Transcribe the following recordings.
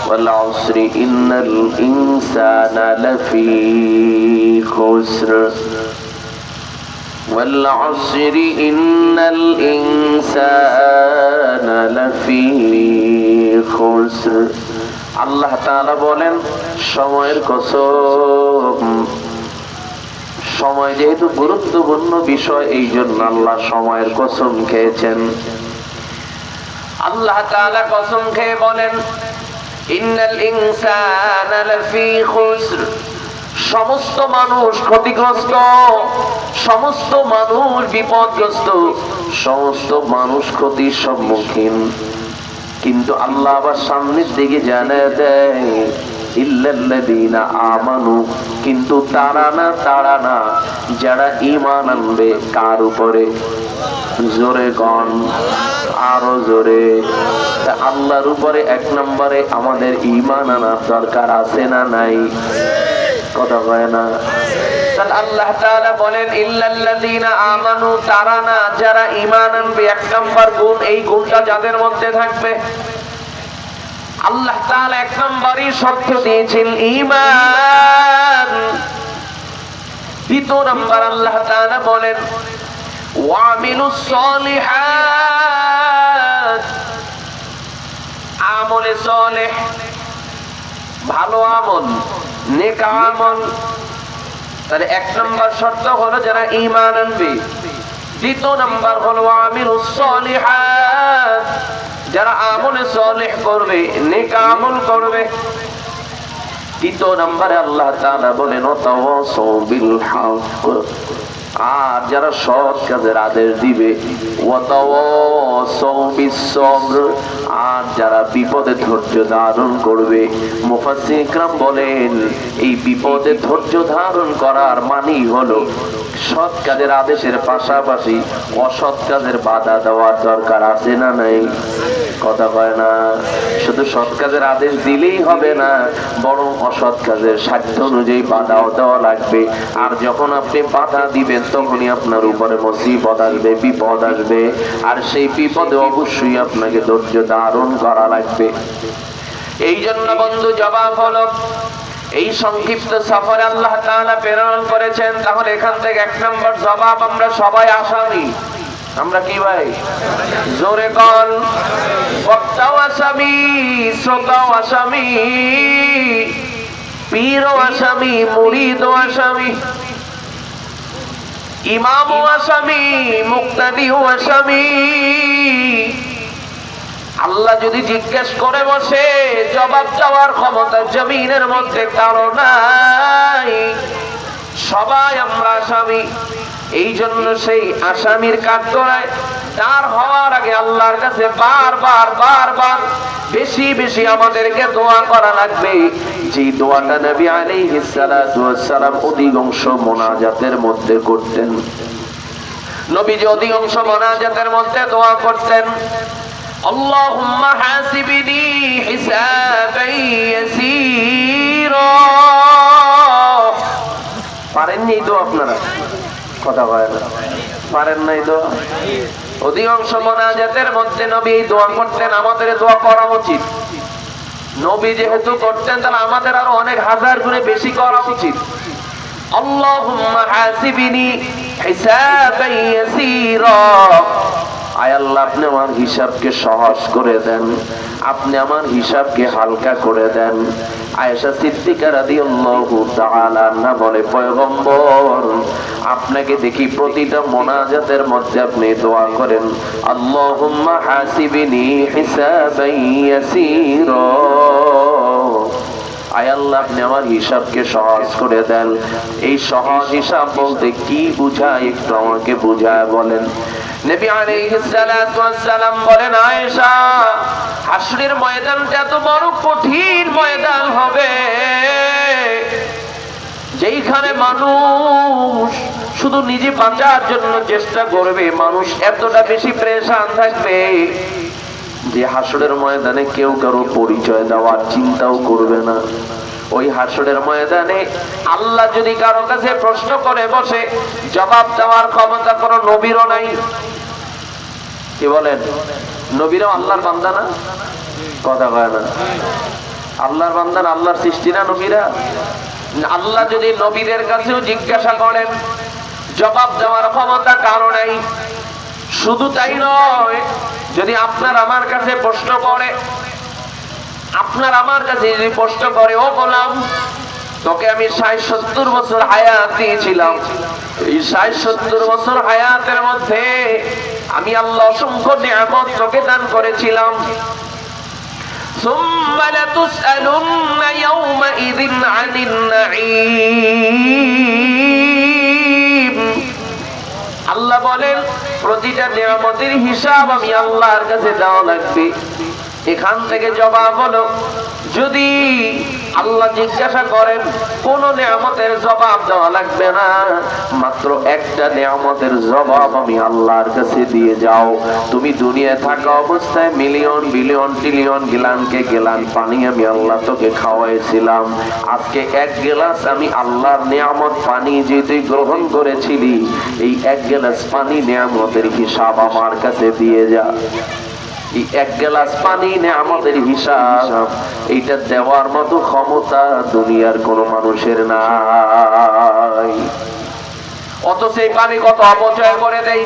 والعصر إن الإنسان لفي خسر والعصر إن الإنسان لفي خسر আল্লাহ তাআলা বলেন সময়ের কসম। সময় যেহেতু গুরুত্বপূর্ণ বিষয়, এই জন্য আল্লাহ সময়ের কসম খেয়েছেন। আল্লাহ তাআলা কসম খেয়ে বলেন ইন্নাল ইনসানা লাফি খুসর, সমস্ত মানুষ ক্ষতিগ্রস্ত, সমস্ত মানুষ বিপদগ্রস্ত, সমস্ত মানুষ ক্ষতির সম্মুখীন। কিন্তু আল্লাহ আবার সামনের দিকে জানিয়ে দেয় ইল্লাল্লাযীনা আমানু, কিন্তু তারা না যারা ঈমান আনবে। কার উপরে? জোরে গণ, আরো জোরে। আল্লাহর উপরে এক নম্বরে আমাদের ঈমান আনার দরকার আছে না নাই? কথা কয় না। আল্লাহ তাআলা বলেন ইল্লাল্লাযীনা আমানু, তারা না যারা ঈমান আনবে। এক নম্বর গুণ, এই গুণটা যাদের মধ্যে থাকবে, আল্লাহ তাআলা এক নম্বরই শর্ত দিয়েছেন ঈমান। দ্বিতীয় নম্বর আল্লাহ তাআলা বলেন ওয়ামিলুস সলিহাত, আমলে সালেহ, ভালো আমল, নেক আমল। তাহলে এক নম্বর শর্ত হলো যারা ঈমান আনবে। দ্বিতীয় নম্বর হলো ওয়ামিলুস সলিহাত, যারা আমলে সালেহ করবে, নেক আমল করবে। তৃতীয় নম্বরে আল্লাহ তাআলা বলেন ওয়াতাওয়াসাউ বিল হক, আর যারা সৎ কাজের আদেশ দিবে। ওয়াতাওয়াসাউ বিস সবর, আর যারা বিপদে ধৈর্য ধারণ করবে। মুফাসসির ইকরাম বলেন এই বিপদে ধৈর্য ধারণ করার মানেই হলো সৎ কাজের আদেশের পাশাপাশি অসৎ কাজের বাধা দেওয়ার দরকার আছে না নাই? কথা কয় না। শুধু সৎ কাজের আদেশ দিলেই হবে না, বরং অসৎ কাজের সাধ্য অনুযায়ী বাধাও দেওয়া লাগবে। আর যখন আপনি বাধা দিবেন তখনই আপনার উপরে মুসিবত আসবে, বিপদ আসবে। আর সেই বিপদে অবশ্যই আপনাকে ধৈর্য ধারণ করা লাগবে। এই জন্য বন্ধু জবাব হলো এই সংক্ষিপ্ত সফরে আল্লাহ তাআলা প্রেরণ করেছেন। তাহলে এখান থেকে এক নম্বর জবাব, আমরা সবাই আসামি। আমরা কি ভাই? জোরে কোন। বক্তাও আসামি, শ্রোতাও আসামি, পীরও আসামি, মুরিদও আসামি, ইমামও আসামি, মুক্তাদিও আসামি। আল্লাহ যদি জিজ্ঞেস করে বসে, জবাব দেওয়ার ক্ষমতা জমিনের মধ্যে কারো নাই। সবাই আমরা আসামি। এই জন্য সেই আসামির কাঠগড়ায় দাঁড় হওয়ার আগে আল্লাহর কাছে বারবার বেশি বেশি আমাদেরকে দোয়া করা লাগবে। যে দোয়াটা নবী আলাইহিস সালাতু ওয়াস সালাম অধিকাংশ মুনাজাতের মধ্যে করতেন। নবীজি অধিকাংশ মুনাজাতের মধ্যে দোয়া করতেন আল্লাহুম্মা হাসিবনি হিসাবান ইয়াসীরা। পারেননি তো আপনারা? কথা বলেন না, পারেন নাই তো? অধিকাংশ মুনাজাতের মধ্যে নবী এই দোয়া করতেন। আমাদের দোয়া করা উচিত। নবী যেহেতু করতেন, তাহলে আমাদের আরো অনেক হাজার গুণে বেশি করা উচিত। আল্লাহুম্মা হাসিবনি হিসাবান ইয়াসীরা। আয় আল্লাহ, আপনি আমার হিসাবকে সহজ করে দেন, আপনি আমার হিসাবকে হালকা করে দেন। আয়েশা সিদ্দিকা রাদিয়াল্লাহু তাআলা আনহা বলে, পয়গম্বর আপনাকে দেখি প্রতিটা মুনাজাতের মধ্যে আপনি দোয়া করেন আল্লাহুম্মা হাসিবনি হিসাবান ইয়াসীরা। আয় আল্লাহ, আপনি আমার হিসাবকে সহজ করে দেন। এই সহজ হিসাব বলতে কি বুঝায় একটু আমাকে বুঝায় বলেন। নবী আলাইহিস সালাতু ওয়াস সালাম বলেন, আয়েশা হাশরের ময়দানটা এত বড় কঠিন ময়দান হবে, যেখানে মানুষ শুধু নিজে বাঁচার জন্য চেষ্টা করবে। মানুষ এতটা বেশি পেরেশান থাকবে যে হাশরের ময়দানে কেউ কারো পরিচয় দেওয়ার চিন্তাও করবে না। ওই হাশরের ময়দানে আল্লাহ যদি কারো কাছে প্রশ্ন করে বসে, জবাব দেওয়ার ক্ষমতা কোনো নবীরও নাই। কি বলেন? নবীরাও আল্লাহর বান্দা না? কথা কয় না। আল্লাহর বান্দারা আল্লাহর সৃষ্টি না নবীরা? আল্লাহ যদি নবীদের কাছেও জিজ্ঞাসা করেন, জবাব দেওয়ার ক্ষমতা কারো নাই। শুধু তাই নয়, যদি আপনার আমার কাছে প্রশ্ন করে, আপনার আমার কাছে যদি প্রশ্ন করে, ও গোলাম, তোকে আমি 60-70 বছর হায়াত দিয়েছিলাম, এই 60-70 বছর হায়াতের মধ্যে আমি আল্লাহ অসংখ্য নিয়ামত তোকে দান করেছিলাম। ثم لتسألن يومئذ عن النعيم। আল্লাহ বলেন, প্রতিটা নিয়ামতের হিসাব আমি আল্লাহর কাছে দেওয়া লাগবে। এখান থেকে জবাব হলো, যদি আল্লাহ জিজ্ঞাসা করেন, কোন নিয়ামতের জবাব দেওয়া লাগবে না, মাত্র একটা নিয়ামতের জবাব আমি আল্লাহর কাছে দিয়ে যাও। তুমি দুনিয়ায় থাকা অবস্থায় মিলিয়ন বিলিয়ন ট্রিলিয়ন গিলানকে গিলান পানি আমি আল্লাহ তোকে খাওয়াইছিলাম, আজকে এক গ্লাস আমি আল্লাহর নিয়ামত পানি যে তুই গ্রহণ করেছিলি, এই এক গ্লাস পানি নিয়ামতের হিসাব আমার কাছে দিয়ে যা। এই এক গ্লাস পানি নিয়ামতের হিসাব, এইটা দেওয়ার মতো ক্ষমতা দুনিয়ার কোন মানুষের নাই। অথচ এই পানি কত অপচয় করে দেয়।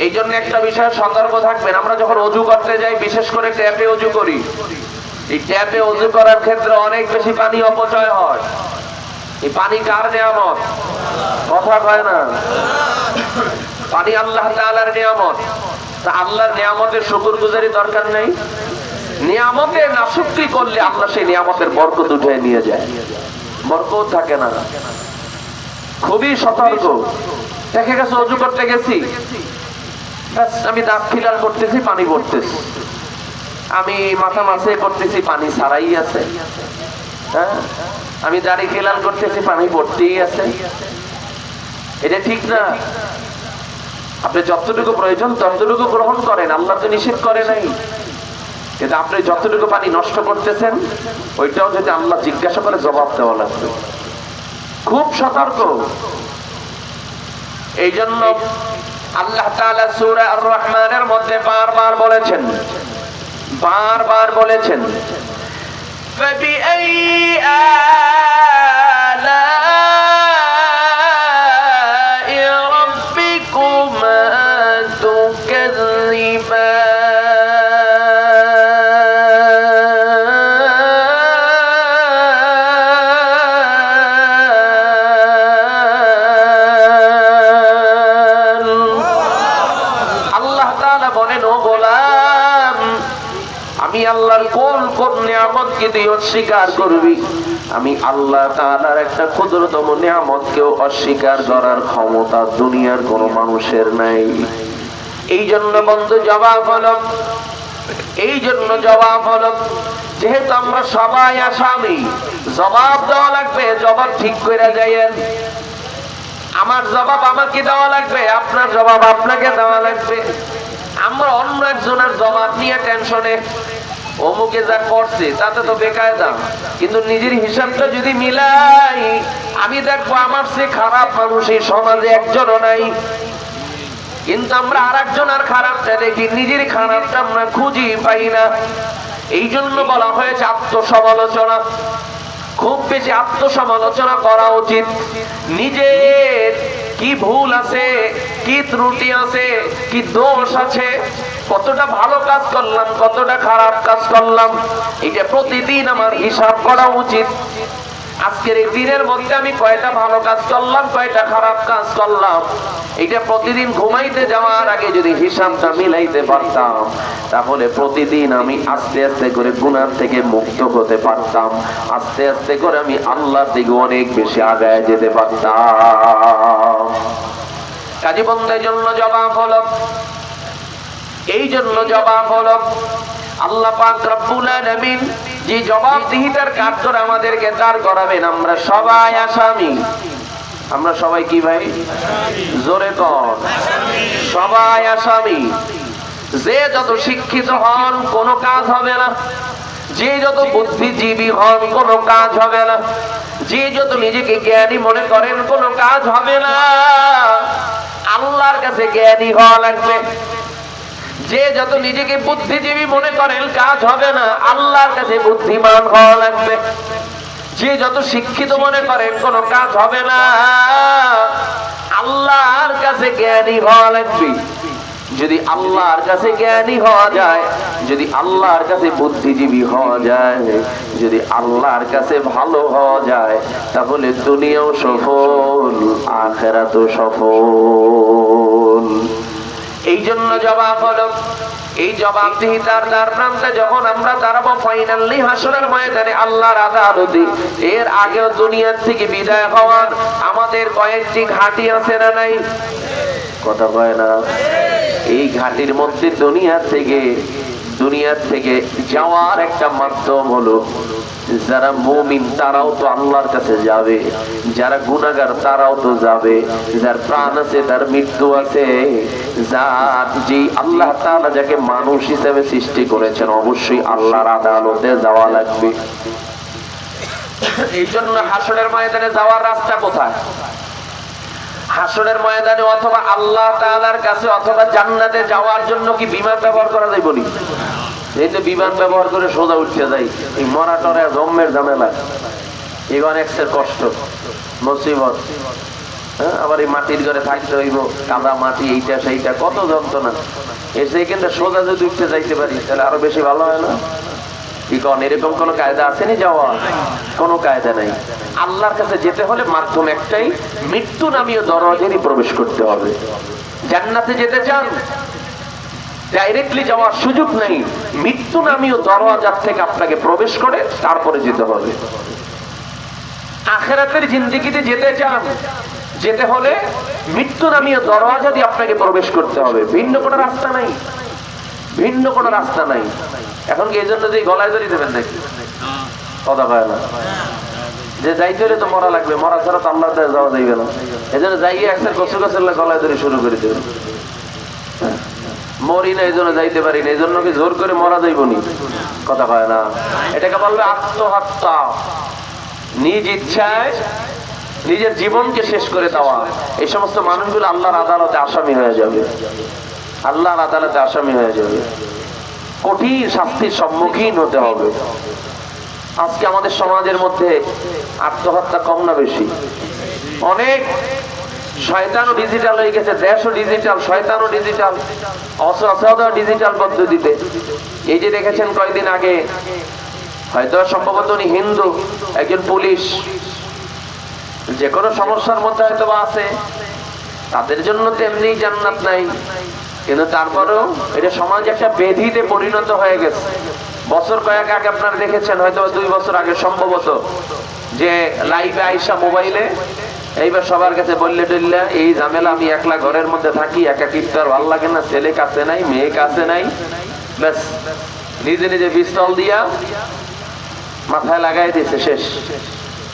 এই জন্য একটা বিষয়ে সতর্ক থাকবেন। আমরা যখন অজু করতে যাই, বিশেষ করে ট্যাপে অজু করি, এই ট্যাপে অজু করার ক্ষেত্রে অনেক বেশি পানি অপচয় হয়। এই পানি কার নিয়ামত? কথা কয় না। পানি আল্লাহ তাআলার নিয়ামত। তা আল্লাহর নিয়ামতের শুকরগুজারি দরকার নেই? নিয়ামতের নাশুকরি করলে আল্লাহ সেই নিয়ামতের বরকত উঠে নিয়ে যায়, বরকত থাকে না। খুবই সতর্ক। দেখে গেছে অজু করতে গেছি, আমি দাঁত ফিলাল করতেছি, পানি পড়তেছি, আমি মাথা মাছে করতেছি, পানি ছাড়াই আছে, হ্যাঁ, আমি দাড়ি ফিলাল করতেছি, পানি পড়তেই আছে। এটা ঠিক না। আপনি যতটুকু প্রয়োজন ততটুকু গ্রহণ করেন, আল্লাহ তো নিষেধ করে নাই। কিন্তু আপনি যতটুকু পানি নষ্ট করতেছেন, ওইটাও যদি আল্লাহ জিজ্ঞাসা করে জবাব দেওয়া লাগবে। খুব সতর্ক। এই জন্য আল্লাহ তাআলা সূরা আর-রহমানের মধ্যে বারবার বলেছেন, فبأي آلاء ربكما تكذبان। আল্লাহ তাআলা বলেন, ও গোলাম, আমি আল্লাহর কোন কোন নিয়ামতকে তুই অস্বীকার করবি? আমি আল্লাহ তাআলার একটা ক্ষুদ্রতম নিয়ামতকেও অস্বীকার করার ক্ষমতা দুনিয়ার কোন মানুষের নাই। এই জন্য বন্ধু জবাব হলো, যেহেতু আমরা সবাই আসামি, জবাব দেওয়া লাগবে। জবাব ঠিক করে যাইয়েন। আমার জবাব আমাকে দেওয়া লাগবে, আপনার জবাব আপনাকে দেওয়া লাগবে। আমরা অন্য একজনের জবাব নিয়ে টেনশনে, অমুকে যা করছে তাতে তো বেকায়দা, কিন্তু নিজের হিসাবটা যদি মিলাই, আমি দেখবো আমার চেয়ে খারাপ মানুষ এই সমাজে একজনও নাই। কিন্তু আমরা আর একজনের খারাপটা দেখি, নিজের খারাপটা আমরা খুঁজি পাই না। এই জন্য বলা হয়েছে আত্মসমালোচনা। খুব বেশি আত্মসমালোচনা করা উচিত। নিজের কি ভুল আছে, কি ত্রুটি আছে, কি দোষ আছে, কতটা ভালো কাজ করলাম, কতটা খারাপ কাজ করলাম, এটা প্রতিদিন আমার হিসাব করা উচিত। আজকের এই দিনের মধ্যে আমি কয়টা ভালো কাজ করলাম, কয়টা খারাপ কাজ করলাম, এটা প্রতিদিন ঘুমাইতে যাওয়ার আগে যদি হিসাবটা মিলাইতে পারতাম, তাহলে প্রতিদিন আমি আস্তে আস্তে করে গুনাহ থেকে মুক্ত হতে পারতাম। আস্তে আস্তে করে আমি আল্লাহর দিকে অনেক বেশি আগায় যেতে পারতাম। কাজী বন্দের জন্য জবাব হলো, এই জন্য জবাব হলো, আল্লাহ পাক রব্বুল আলামিন যে জবাবদিহিতার কাজ করে আমাদেরকে দাঁড় করাবেন। আমরা সবাই আসামি। আমরা সবাই কি ভাই? জোরে কর। সবাই আসামি। যে যত শিক্ষিত হন কোনো কাজ হবে না, যে যত বুদ্ধিজীবী হন কোনো কাজ হবে না, যে যত নিজেকে জ্ঞানী মনে করেন কোনো কাজ হবে না। আল্লাহর কাছে জ্ঞানী হওয়া লাগবে। যে যত নিজেকে বুদ্ধিজীবী মনে করেন কাজ হবে না, আল্লাহর কাছে বুদ্ধিমান হওয়া লাগবে। যে যত শিক্ষিত মনে করেন কোনো কাজ হবে না, আল্লাহর কাছে জ্ঞানী হওয়া লাগবে। যদি আল্লাহর কাছে জ্ঞানী হওয়া যায়, যদি আল্লাহর কাছে বুদ্ধিজীবী হওয়া যায়, যদি আল্লাহর কাছে ভালো হওয়া যায়, তাহলে দুনিয়াও সফল, আখিরাতও সফল। এই জন্য জবাব হলো, এই জবাবদিহিতার তার নামটা যখন আমরা দাঁড়াবো ফাইনালি হাসরের ময়দানে আল্লাহর আদালতে, এর আগেও দুনিয়ার থেকে বিদায় হওয়ার আমাদের কয়েকটি ঘাঁটি আছে না নাই? কথা কয় না? এই ঘাটির মধ্যে দুনিয়ার থেকে যাওয়ার একটা মাধ্যম হলো, যারা মুমিন তারাও তো আল্লাহর কাছে যাবে, যারা গুনাহগার তারাও তো যাবে, যার প্রাণ আছে তার মৃত্যু আছে, যার যে আল্লাহ তাআলা যাকে মানুষ হিসেবে সৃষ্টি করেছেন অবশ্যই আল্লাহর আদালতে যাওয়া লাগবে। এই জন্য হাসরের ময়দানে যাওয়ার রাস্তা কোথায়? হাসরের ময়দানে অথবা আল্লাহ তাআলার কাছে অথবা জান্নাতে যাওয়ার জন্য কি বিমান ব্যবহার করা যায়? বলি, এই যে বিমান ব্যবহার করে সোজা উঠতে যাই, এই মরা টরা জম্মের ঝামেলা, এগো অনেকের কষ্ট মুসিবত, আবার এই মাটির ঘরে থাকতে হইব, কাদা মাটি এইটা সেইটা কত যন্ত্রণা। এসে কিন্তু সোজা যদি উঠতে যাইতে পারি তাহলে আরো বেশি ভালো হয় না? কি কোন এরকম কোন কায়দা আসেনি যাওয়া? কোনো কায়দা নাই। আল্লাহর কাছে যেতে হলে মাধ্যম একটাই, মৃত্যু নামীয় দরজারই প্রবেশ করতে হবে। জান্নাতে যেতে চান, ডাইরেক্টলি যাওয়ার সুযোগ নেই, মৃত্যু নামীয় দরজার থেকে আপনাকে প্রবেশ করে তারপরে যেতে হবে। আখিরাতের জিন্দেগিতে যেতে চান, যেতে হলে মৃত্যু নামীয় দরজা দিয়ে আপনাকে প্রবেশ করতে হবে, ভিন্ন কোনো রাস্তা নাই, ভিন্ন কোনো রাস্তা নাই। এখন কি এই জন্য যে গলায় ধরে দেবেন নাকি? কথা হয় না, যে যাইতে হলে তো মরা লাগবে, মরা ছাড়া তো আল্লাহর কাছে যাওয়া যাইবে না। এই জন্য যাইয়ে একসাথে গোসল গোসল গলায় ধরে শুরু করে দেবেন। মরি না এই জন্য যাইতে পারি না, এই জন্য কি জোর করে মরা যাইব নি? কথা হয় না। এটাকে বলবে আত্মহত্যা, নিজ ইচ্ছায় নিজের জীবনকে শেষ করে দেওয়া। এই সমস্ত মানুষগুলো আল্লাহর আদালতে আসামি হয়ে যাবে, আল্লাহর আদালতে আসামি হয়ে যাবে, কঠিন শাস্তির সম্মুখীন হতে হবে। আজকে আমাদের সমাজের মধ্যে আত্মহত্যা কম না বেশি? অনেক। শয়তানও ডিজিটাল হয়ে গেছে, দেশও ডিজিটাল, শয়তানও ডিজিটাল, অসহায় ডিজিটাল পদ্ধতিতে। এই যে দেখেছেন কয়েকদিন আগে, হয়তো সম্ভবত উনি হিন্দু, একজন পুলিশ, যে কোনো সমস্যার মধ্যে হয়তো বা আছে, তাদের জন্য তো এমনি জান্নাত নাই, কিন্তু তারপরেও এটা সমাজ একটা ব্যাধিতে পরিণত হয়ে গেছে। বছর কয়েক আগে আপনারা দেখেছেন, হয়তো 2 বছর আগে সম্ভবত, যে লাইভে আইসা মোবাইলে এইবার সবার কাছে বললে টললে এই ঝামেলা, আমি একলা ঘরের মধ্যে থাকি, একাকিত্ব আর ভালো লাগে না, ছেলে কাছে নাই, মেয়ে কাছে নাই, ব্যাস নিজে নিজে পিস্তল দিয়া মাথায় লাগাই দিয়েছে, শেষ।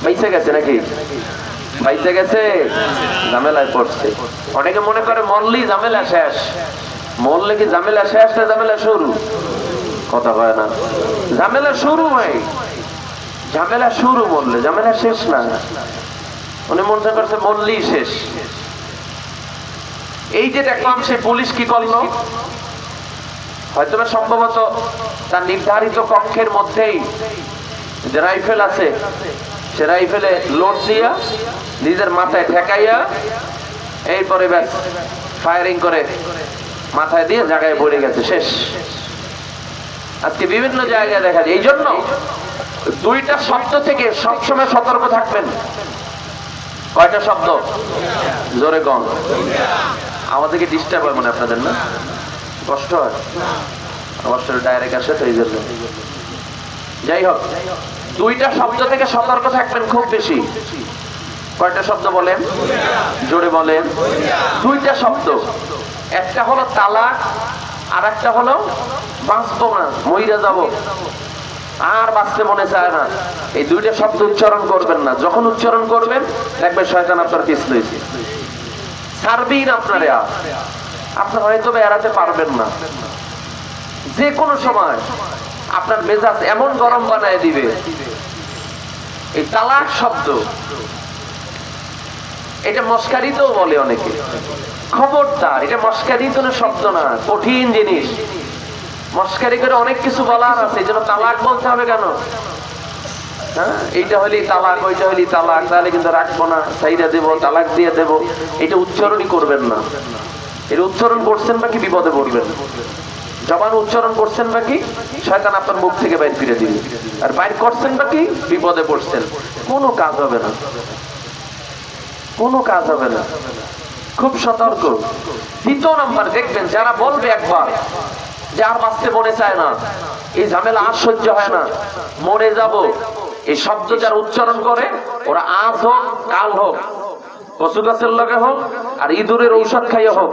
বাইসে গেছে নাকি? বাইসে গেছে, ঝামেলায় পড়ছে। অনেকে মনে করে মরলেই ঝামেলা শেষ। মরলে কি ঝামেলা শেষ না ঝামেলা শুরু? কথা হয় না। ঝামেলা শুরু হয়, ঝামেলা শুরু, মরলে ঝামেলা শেষ না। উনি মনে করছে মরলেই শেষ। এই যে দেখলাম সে পুলিশ কি করলো, হয়তো সম্ভবত তার নির্ধারিত কক্ষের মধ্যেই যে রাইফেল আছে, সে রাইফেলে লোড দিয়া নিজের মাথায় ঠেকাইয়া এরপরে ব্যাস ফায়ারিং করে মাথায় দিয়ে জায়গায় পড়ে গেছে, শেষ। আজকে বিভিন্ন জায়গায় দেখা যায়। এই জন্য 2টা শব্দ থেকে সবসময় সতর্ক থাকবেন। কয়টা শব্দ? জোরে কন। আমাদেরকে ডিস্টার্ব হয় মনে আপনাদের, না কষ্ট হয়? অবশ্যই ডাইরেক্ট আসে তো, এই জন্য। যাই হোক, 2টা শব্দ থেকে সতর্ক থাকবেন খুব বেশি। কয়টা শব্দ বলেন? জোরে বলেন। 2টা শব্দ, একটা হলো তালাক, আর একটা হলো বাঁচবো না, মইরা যাব, আর বাঁচতে মনে চায় না। এই 2টা শব্দ উচ্চারণ করবেন না। যখন উচ্চারণ করবেন দেখবেন শয়তান আপনার পিছু হয়েছে, ছাড়বেই না আপনারে। আপনার হয়তো এড়াতে পারবেন না, যে কোনো সময় আপনার মেজাজ এমন গরম বানায় দিবে। এই তালাক শব্দ, এটা মস্কারিতেও বলে অনেকে, খবরদার, এটা মস্কারি কোনো শব্দ না, কঠিন জিনিস। মস্কারি করে অনেক কিছু বলার আছে, এই জন্য তালাক বলতে হবে কেন? হ্যাঁ, এইটা হলেই তালাক, ওইটা হলেই তালাক, তাহলে কিন্তু রাখবো না, সাইডা দেবো, তালাক দিয়ে দেবো, এটা উচ্চারণই করবেন না। এটা উচ্চারণ করছেন বাকি বিপদে পড়বেন। জবান উচ্চারণ করছেন বাকি শয়তান আপনার মুখ থেকে বাইর ফিরে দিবে, আর বাইর করছেন বাকি বিপদে পড়ছেন। কোনো কাজ হবে না, কোনো কাজ হবে না। খুব সতর্ক। দ্বিতীয় নাম্বার, দেখবেন যারা বলবে একবার যে আর বাঁচতে মনে চায় না, এই ঝামেলা আর সহ্য হয় না, মরে যাব, এই শব্দ যারা উচ্চারণ করে, ওরা আজ হোক কাল হোক, কচু গাছের লগে হোক আর ইঁদুরের ঔষধ খাইয়ে হোক,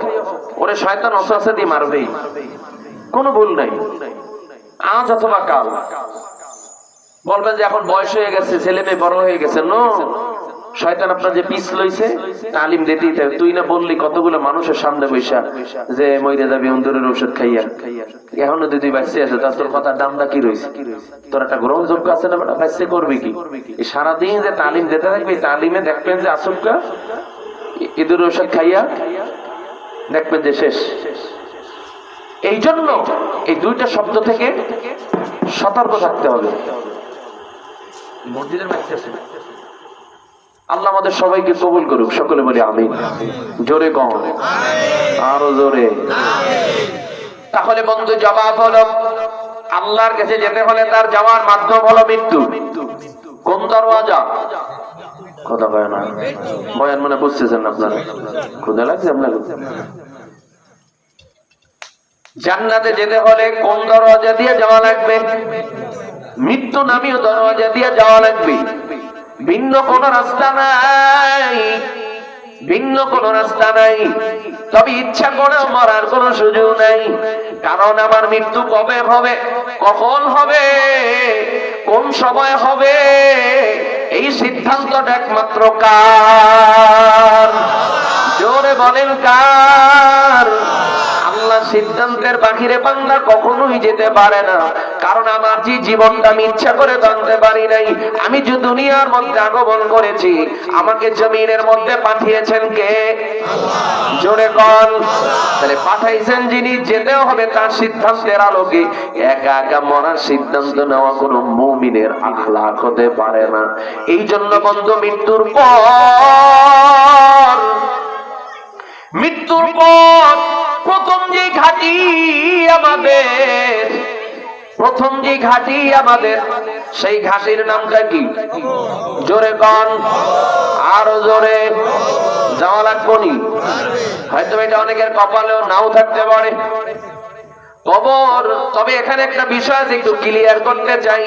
ওরে শয়তান অসুস্থ দিয়ে মারবেই, কোনো ভুল নাই। আজ অথবা কাল বলবেন যে এখন বয়স হয়ে গেছে, ছেলে মেয়ে বড় হয়ে গেছে, নো, শয়তান আপনার যে পিস লইছে তালিম দিতেই থাকে। তুই না বললি কতগুলো মানুষের সামনে বৈশা যে মইরে যাবি ইঁদুরের ঔষধ খাইয়া, এখনো যদি বাঁচতে আছে, তার তোর কথার দামটা কি রয়েছে? তোর একটা গ্রহণযোগ্য আছে না? বাঁচতে করবি কি? এই সারাদিন যে তালিম দিতে থাকবে, তালিমে দেখবেন যে আসুকা ইঁদুরের ঔষধ খাইয়া দেখবেন যে শেষ। এই জন্য এই দুইটা শব্দ থেকে সতর্ক থাকতে হবে। মসজিদের মাইকটা আল্লাহ আমাদের সবাইকে কবুল করুক, সকলে বলি আমিন। জোরে কম, আরো জোরে। তাহলে বন্ধু, জবাব হলো আল্লাহর কাছে যেতে হলে তার যাওয়ার মাধ্যম হলো মৃত্যু। কোন দরওয়াজা? কথা বলে না, বয়ান মনে বুঝতেছেন আপনারা? ক্ষুধা লাগছে আপনার? জান্নাতে যেতে হলে কোন দরওয়াজা দিয়ে যাওয়া লাগবে? মৃত্যু নামীয় দরওয়াজা দিয়ে যাওয়া লাগবে। ভিন্ন কোন রাস্তা নাই, ভিন্ন কোন রাস্তা নাই। তবে ইচ্ছা করে মরার কোন সুযোগ নাই, কারণ আমার মৃত্যু কবে হবে, কখন হবে, কোন সময় হবে, এই সিদ্ধান্তটা একমাত্র কার? জোরে বলেন কার? আল্লাহ সিদ্ধান্তের বাহিরে বান্দা কখনোই যেতে পারে না। কারণ আমার যে জীবনটা আমি ইচ্ছা করে জানতে পারি নাই, আমি যে দুনিয়ার মধ্যে আগমন করেছি, আমাকে জমিনের মধ্যে পাঠিয়েছেন কে? জোরে বল। তাহলে পাঠাইছেন যিনি, যেতেও হবে তার সিদ্ধান্তের আলোকে। একা একা মরার সিদ্ধান্ত নেওয়া কোন মুমিনের আখলাক হতে পারে না। এই জন্য বন্ধু, মৃত্যুর পর প্রথম যে ঘাঁটি আমাদের, সেই ঘাঁটির নামটা কি? জোরে কন, আরো জোরে। যাওয়া লাগবো নি? হয়তো এটা অনেকের কপালেও নাও থাকতে পারে, কবর। তবে এখানে একটা বিষয় আছে, একটু ক্লিয়ার করতে চাই।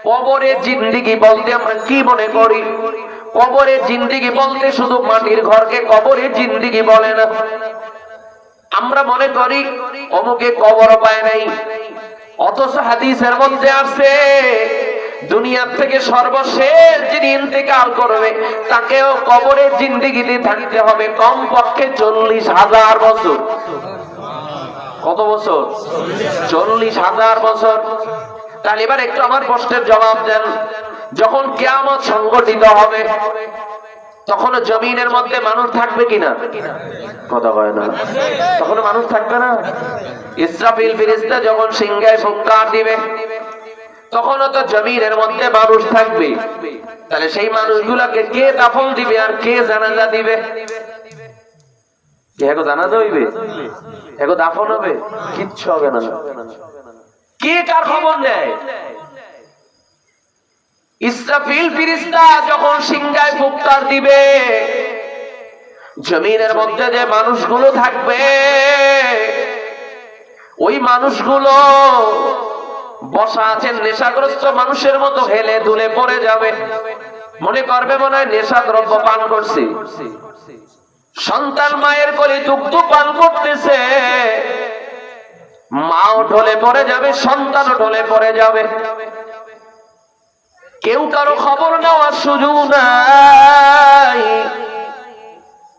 কবরের জিন্দেগি বলতে আমরা কি মনে করি? কবরের জিন্দেগি বলতে শুধু মাটির ঘরকে কবরের জিন্দেগি বলে না। আমরা মনে করি অমুকে কবর পায় নাই, অথচ হাদিসের মধ্যে আছে দুনিয়ার থেকে সর্বশেষ যিনি ইন্তেকাল করবে তাকেও কবরের জিন্দেগিতে থাকতে হবে কমপক্ষে 40,000 বছর। কত বছর? 40,000 বছর। তাহলে এবার একটু আমার প্রশ্নের জবাব দেন। যখন কিয়ামত সংগঠিত হবে, তখন জমিনের মধ্যে মানুষ থাকবে কিনা? কথা হয় না। তখন মানুষ থাকবে না। ইসরাফিল ফেরেশতা যখন সিংহায় ফুৎকার দিবে, তখনও তো জমিনের মধ্যে মানুষ থাকবে। তাহলে সেই মানুষগুলোকে কে দাফন দিবে আর কে জানাজা দিবে? কে জানাজা হইবে? এগো দাফন হবে? কিচ্ছু হবে না। কে কার খবর নেয়? ইসরাফিল ফেরেশতা যখন সিংহায় ফুৎকার দিবে, জমিনের মধ্যে যে মানুষগুলো থাকবে, ওই মানুষগুলো বসা আছেন নেশাগ্রস্ত মানুষের মতো হেলে দুলে পড়ে যাবে। মনে করবে মনে হয় নেশা দ্রব্য পান করছে। সন্তান মায়ের কোলে দুগ্ধ পান করতেছে, মাও ঢলে পড়ে যাবে, সন্তানও ঢলে পড়ে যাবে। কেউ কারো খবর নেওয়ার সুযোগ নাই।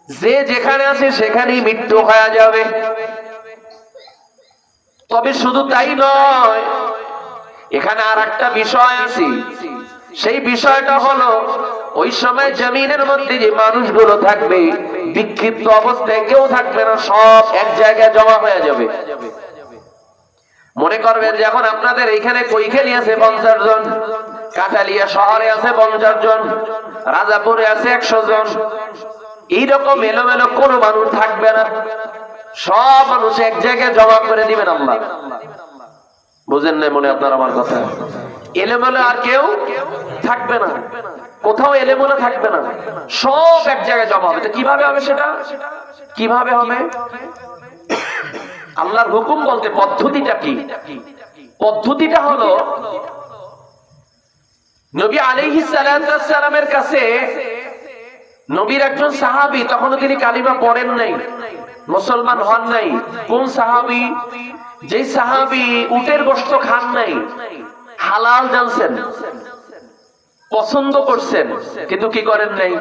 যে যেখানে আছে সেখানেই মৃত্যু হয়ে যাবে। তবে শুধু তাই নয়, এখানে আর একটা বিষয় আছে। সেই বিষয়টা হলো ওই সময় জমিনের মধ্যে যে মানুষগুলো থাকবে বিক্ষিপ্ত অবস্থায় কেউ থাকবে না, সব এক জায়গায় জমা হয়ে যাবে। মনে করবেন যখন আপনাদের এখানে কৈখালি আছে 50 জন, কাঠালিয়া শহরে আছে 50 জন, রাজাপুরে আছে 100 জন, এইরকম এলোমেলো কোনো মানুষ থাকবে না, সব মানুষ এক জায়গায় জমা করে দিবেন আল্লাহ। বুঝেন না মনে আপনার আমার কথা? এলোমেলো আর কেউ থাকবে না, কোথাও এলোমেলো থাকবে না, সব এক জায়গায় জমা হবে। তো কিভাবে হবে সেটা? কিভাবে হবে? আল্লাহর হুকুম বলতে পদ্ধতিটা কি? পদ্ধতিটা হলো নবী আলাইহিস সালামের কাছে নবীর একজন সাহাবী, তখনও তিনি কালিমা পড়েন নাই, মুসলমান হন নাই। কোন সাহাবী? যে সাহাবী উটের গোশত খান নাই, হালাল জানছেন, পছন্দ করছেন, কিন্তু কি করেন নাই,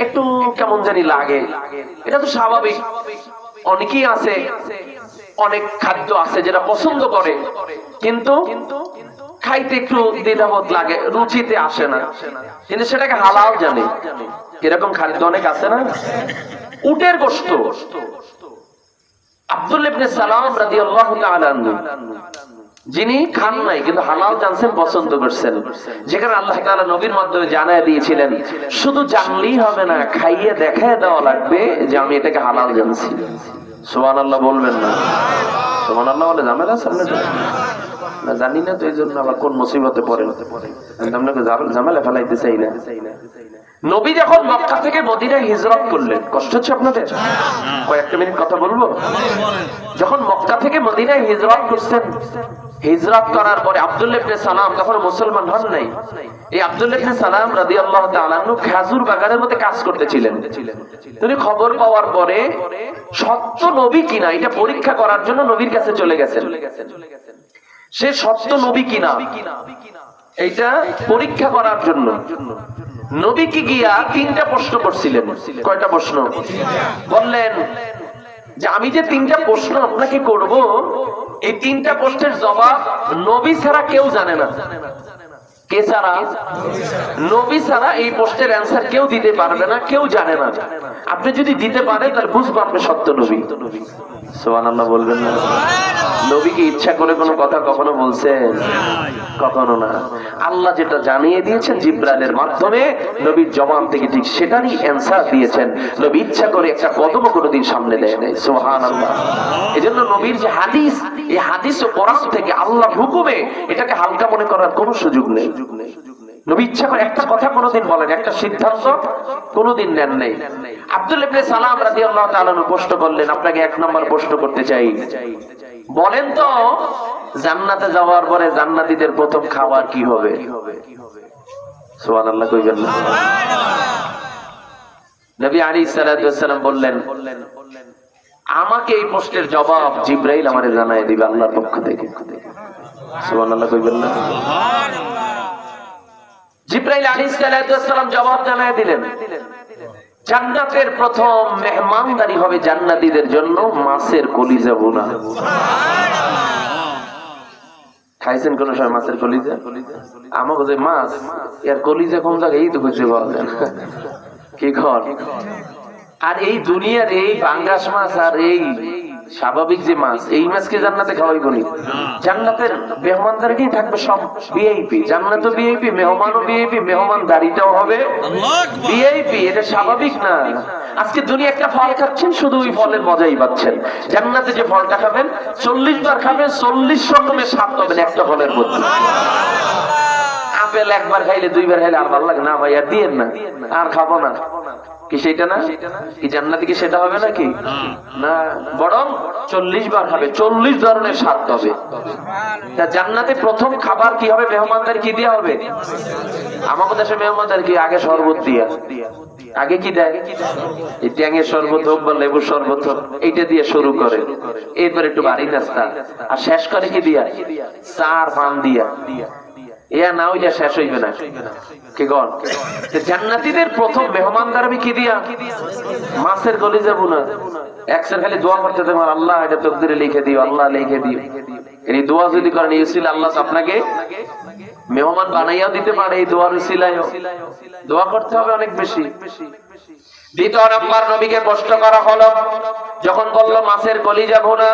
একটু কেমন জানি লাগে। এটা তো স্বাভাবিক। অনেকেই আছে, অনেক খাদ্য আছে যেটা পছন্দ করে কিন্তু খাইতে একটু দ্বিধাবোধ লাগে, রুচিতে আসে না, কিন্তু সেটাকে হালাল জানে। এরকম খাদ্য অনেক আছে না? উটের গোশত আব্দুল্লাহ ইবনে সালাম রাদিয়াল্লাহু তাআলা আনহু যিনি খান নাই কিন্তু হালাল জানছেন, পছন্দ করছেন, যেখানে আল্লাহ তাআলা নবীর মাধ্যমে জানায় দিয়েছিলেন শুধু জানলেই হবে না, খাইয়ে দেখায় দেওয়া লাগবে যে আমি এটাকে হালাল জানছি। সুবহানাল্লাহ বলবেন না? সুবহানাল্লাহ বলে ঝামেলা সামনে না, জানি না তো এই জন্য আবার কোন মুসিবতে পড়েন, আপনাকে ঝামেলা ফেলাইতে চাই না। নবী যখন মক্কা থেকে মদিনায় হিজরত করলেন, কষ্ট হচ্ছে আপনাদের? কয়েকটা মিনিট কথা বলবো। যখন মক্কা থেকে মদিনায় হিজরত করছেন, হিজরত করার পরে আব্দুল্লাহ ইবনে সালাম তখন মুসলমান হন নাই। এই আব্দুল্লাহ ইবনে সালাম রাদিয়াল্লাহু তাআলা আনহু খেজুর বাগানের মধ্যে কাজ করতেছিলেন। তিনি খবর পাওয়ার পরে সত্য নবী কিনা এটা পরীক্ষা করার জন্য নবীর কাছে চলে গেছেন। সে সত্য নবী কিনা এইটা পরীক্ষা করার জন্য নবীকে গিয়া 3টা প্রশ্ন করছিলেন। কয়টা প্রশ্ন? বললেন যে আমি যে 3টা প্রশ্ন আপনাকে করব, এই 3টা প্রশ্নের জবাব নবী ছাড়া কেউ জানে না। কে ছাড়া? নবী ছাড়া এই প্রশ্নের অ্যান্সার কেউ দিতে পারবে না, কেউ জানে না। আপনি যদি দিতে পারেন তাহলে বুঝবো আপনি সত্য নবী। সুবহানাল্লাহ বলবেন না? নবীকে ইচ্ছা করে কোনো কথা কখনো বলছেন? কখনো না। আল্লাহ যেটা জানিয়ে দিয়েছেন জিবরাইলের মাধ্যমে, নবীর জবান থেকে ঠিক সেটারই অ্যান্সার দিয়েছেন। নবী ইচ্ছা করে একটা কদম কোনোদিন সামনে দেয় নাই। সুবহানাল্লাহ। এজন্য নবীর যে হাদিস, এই হাদিস ও কোরআন থেকে আল্লাহর হুকুমে এটাকে হালকা মনে করার কোনো সুযোগ নেই। নবী ইচ্ছা করে একটা কথা কোনোদিন বলেন, একটা সিদ্ধান্ত কোনোদিন নেন নাই। আব্দুল্লাহ ইবনে সালাম রাদিয়াল্লাহু তাআলা প্রশ্ন করলেন, আপনাকে 1 নম্বর প্রশ্ন করতে চাই, বলেন তো জান্নাতে যাওয়ার পরে জান্নাতীদের প্রথম খাবার কি হবে? সুবহানাল্লাহ কইবেন না? নবী আলাইহিস সালাতু ওয়াস সালাম বললেন, আমাকে এই প্রশ্নের জবাব জিবরাইল আমারে জানায় দিবে আল্লাহর পক্ষ থেকে। সুবহানাল্লাহ কইবেন না? জিবরাইল আলাইহিস সালাতু ওয়াস সালাম জবাব জানায় দিলেন, জান্নাতের প্রথম মেহমানদারি হবে জান্নাতীদের জন্য মাছের কলিজা ভুনা। খাইছেন কোন সময় মাছের কলিজা? আমাকে যে মাছ এর কলিজা কোন জায়গায় এই তো খুঁজে পাওয়া যায় না। কি ঘর? আর এই দুনিয়ার এই পাঙ্গাস মাছ আর এই স্বাভাবিক যে মাছ, এই মাছকে জান্নাতে খাওয়াইব নি? জান্নাতের মেহমানদারিটাই থাকবে সব ভিআইপি। জান্নাতও ভিআইপি, মেহমানও ভিআইপি, মেহমানদারিটাও হবে ভিআইপি। এটা স্বাভাবিক না। আজকে দুনিয়া একটা ফল খাচ্ছেন, শুধু ওই ফলের মজাই পাচ্ছেন। জান্নাতে যে ফলটা খাবেন 40 বার খাবেন, 40 রকমের স্বাদ পাবেন একটা ফলের মধ্যে। আপেল একবার খাইলে 2 বার খাইলে আর ভালো লাগে না, ভাই আর দিয়েন না, আর খাবো না। কি সেটা না? কি জান্নাতে কি সেটা হবে নাকি? না, বরং 40 বার খাবে, 40 ধরনের স্বাদ পাবে। তা জান্নাতে প্রথম খাবার কি হবে? মেহমানদারি কি দেয়া হবে? আমাদের দেশে মেহমানদারি কি আগে শরবত দিয়া, আগে কি দেয়? এই ট্যাঙের শরবত হোক বা লেবুর শরবত হোক, এইটা দিয়ে শুরু করে, এরপর একটু বাড়ি নাস্তা, আর শেষ করে কি দিয়া? চার পান দিয়া। ইয়া না ওইটা শেষ হইবে না। কি গণ? জান্নাতীদের প্রথম মেহমানদারি কি দিয়া? মাছের কলিজা ভুনা। একসাথে খালি দোয়া করতে থাকবেন, আল্লাহ এটা তকদিরে লিখে দিও, আল্লাহ লিখে দিও। এই দোয়া যদি করেন ইউসিল আল্লাহ আপনাকে মেহমান বানাইয়া দিতে পারে এই দোয়ার উসিলায়। দোয়া করতে হবে অনেক বেশি। দ্বিতীয় নাম্বার, নবীকে প্রশ্ন করা হলো, যখন বলল মাছের কলিজা ভুনা,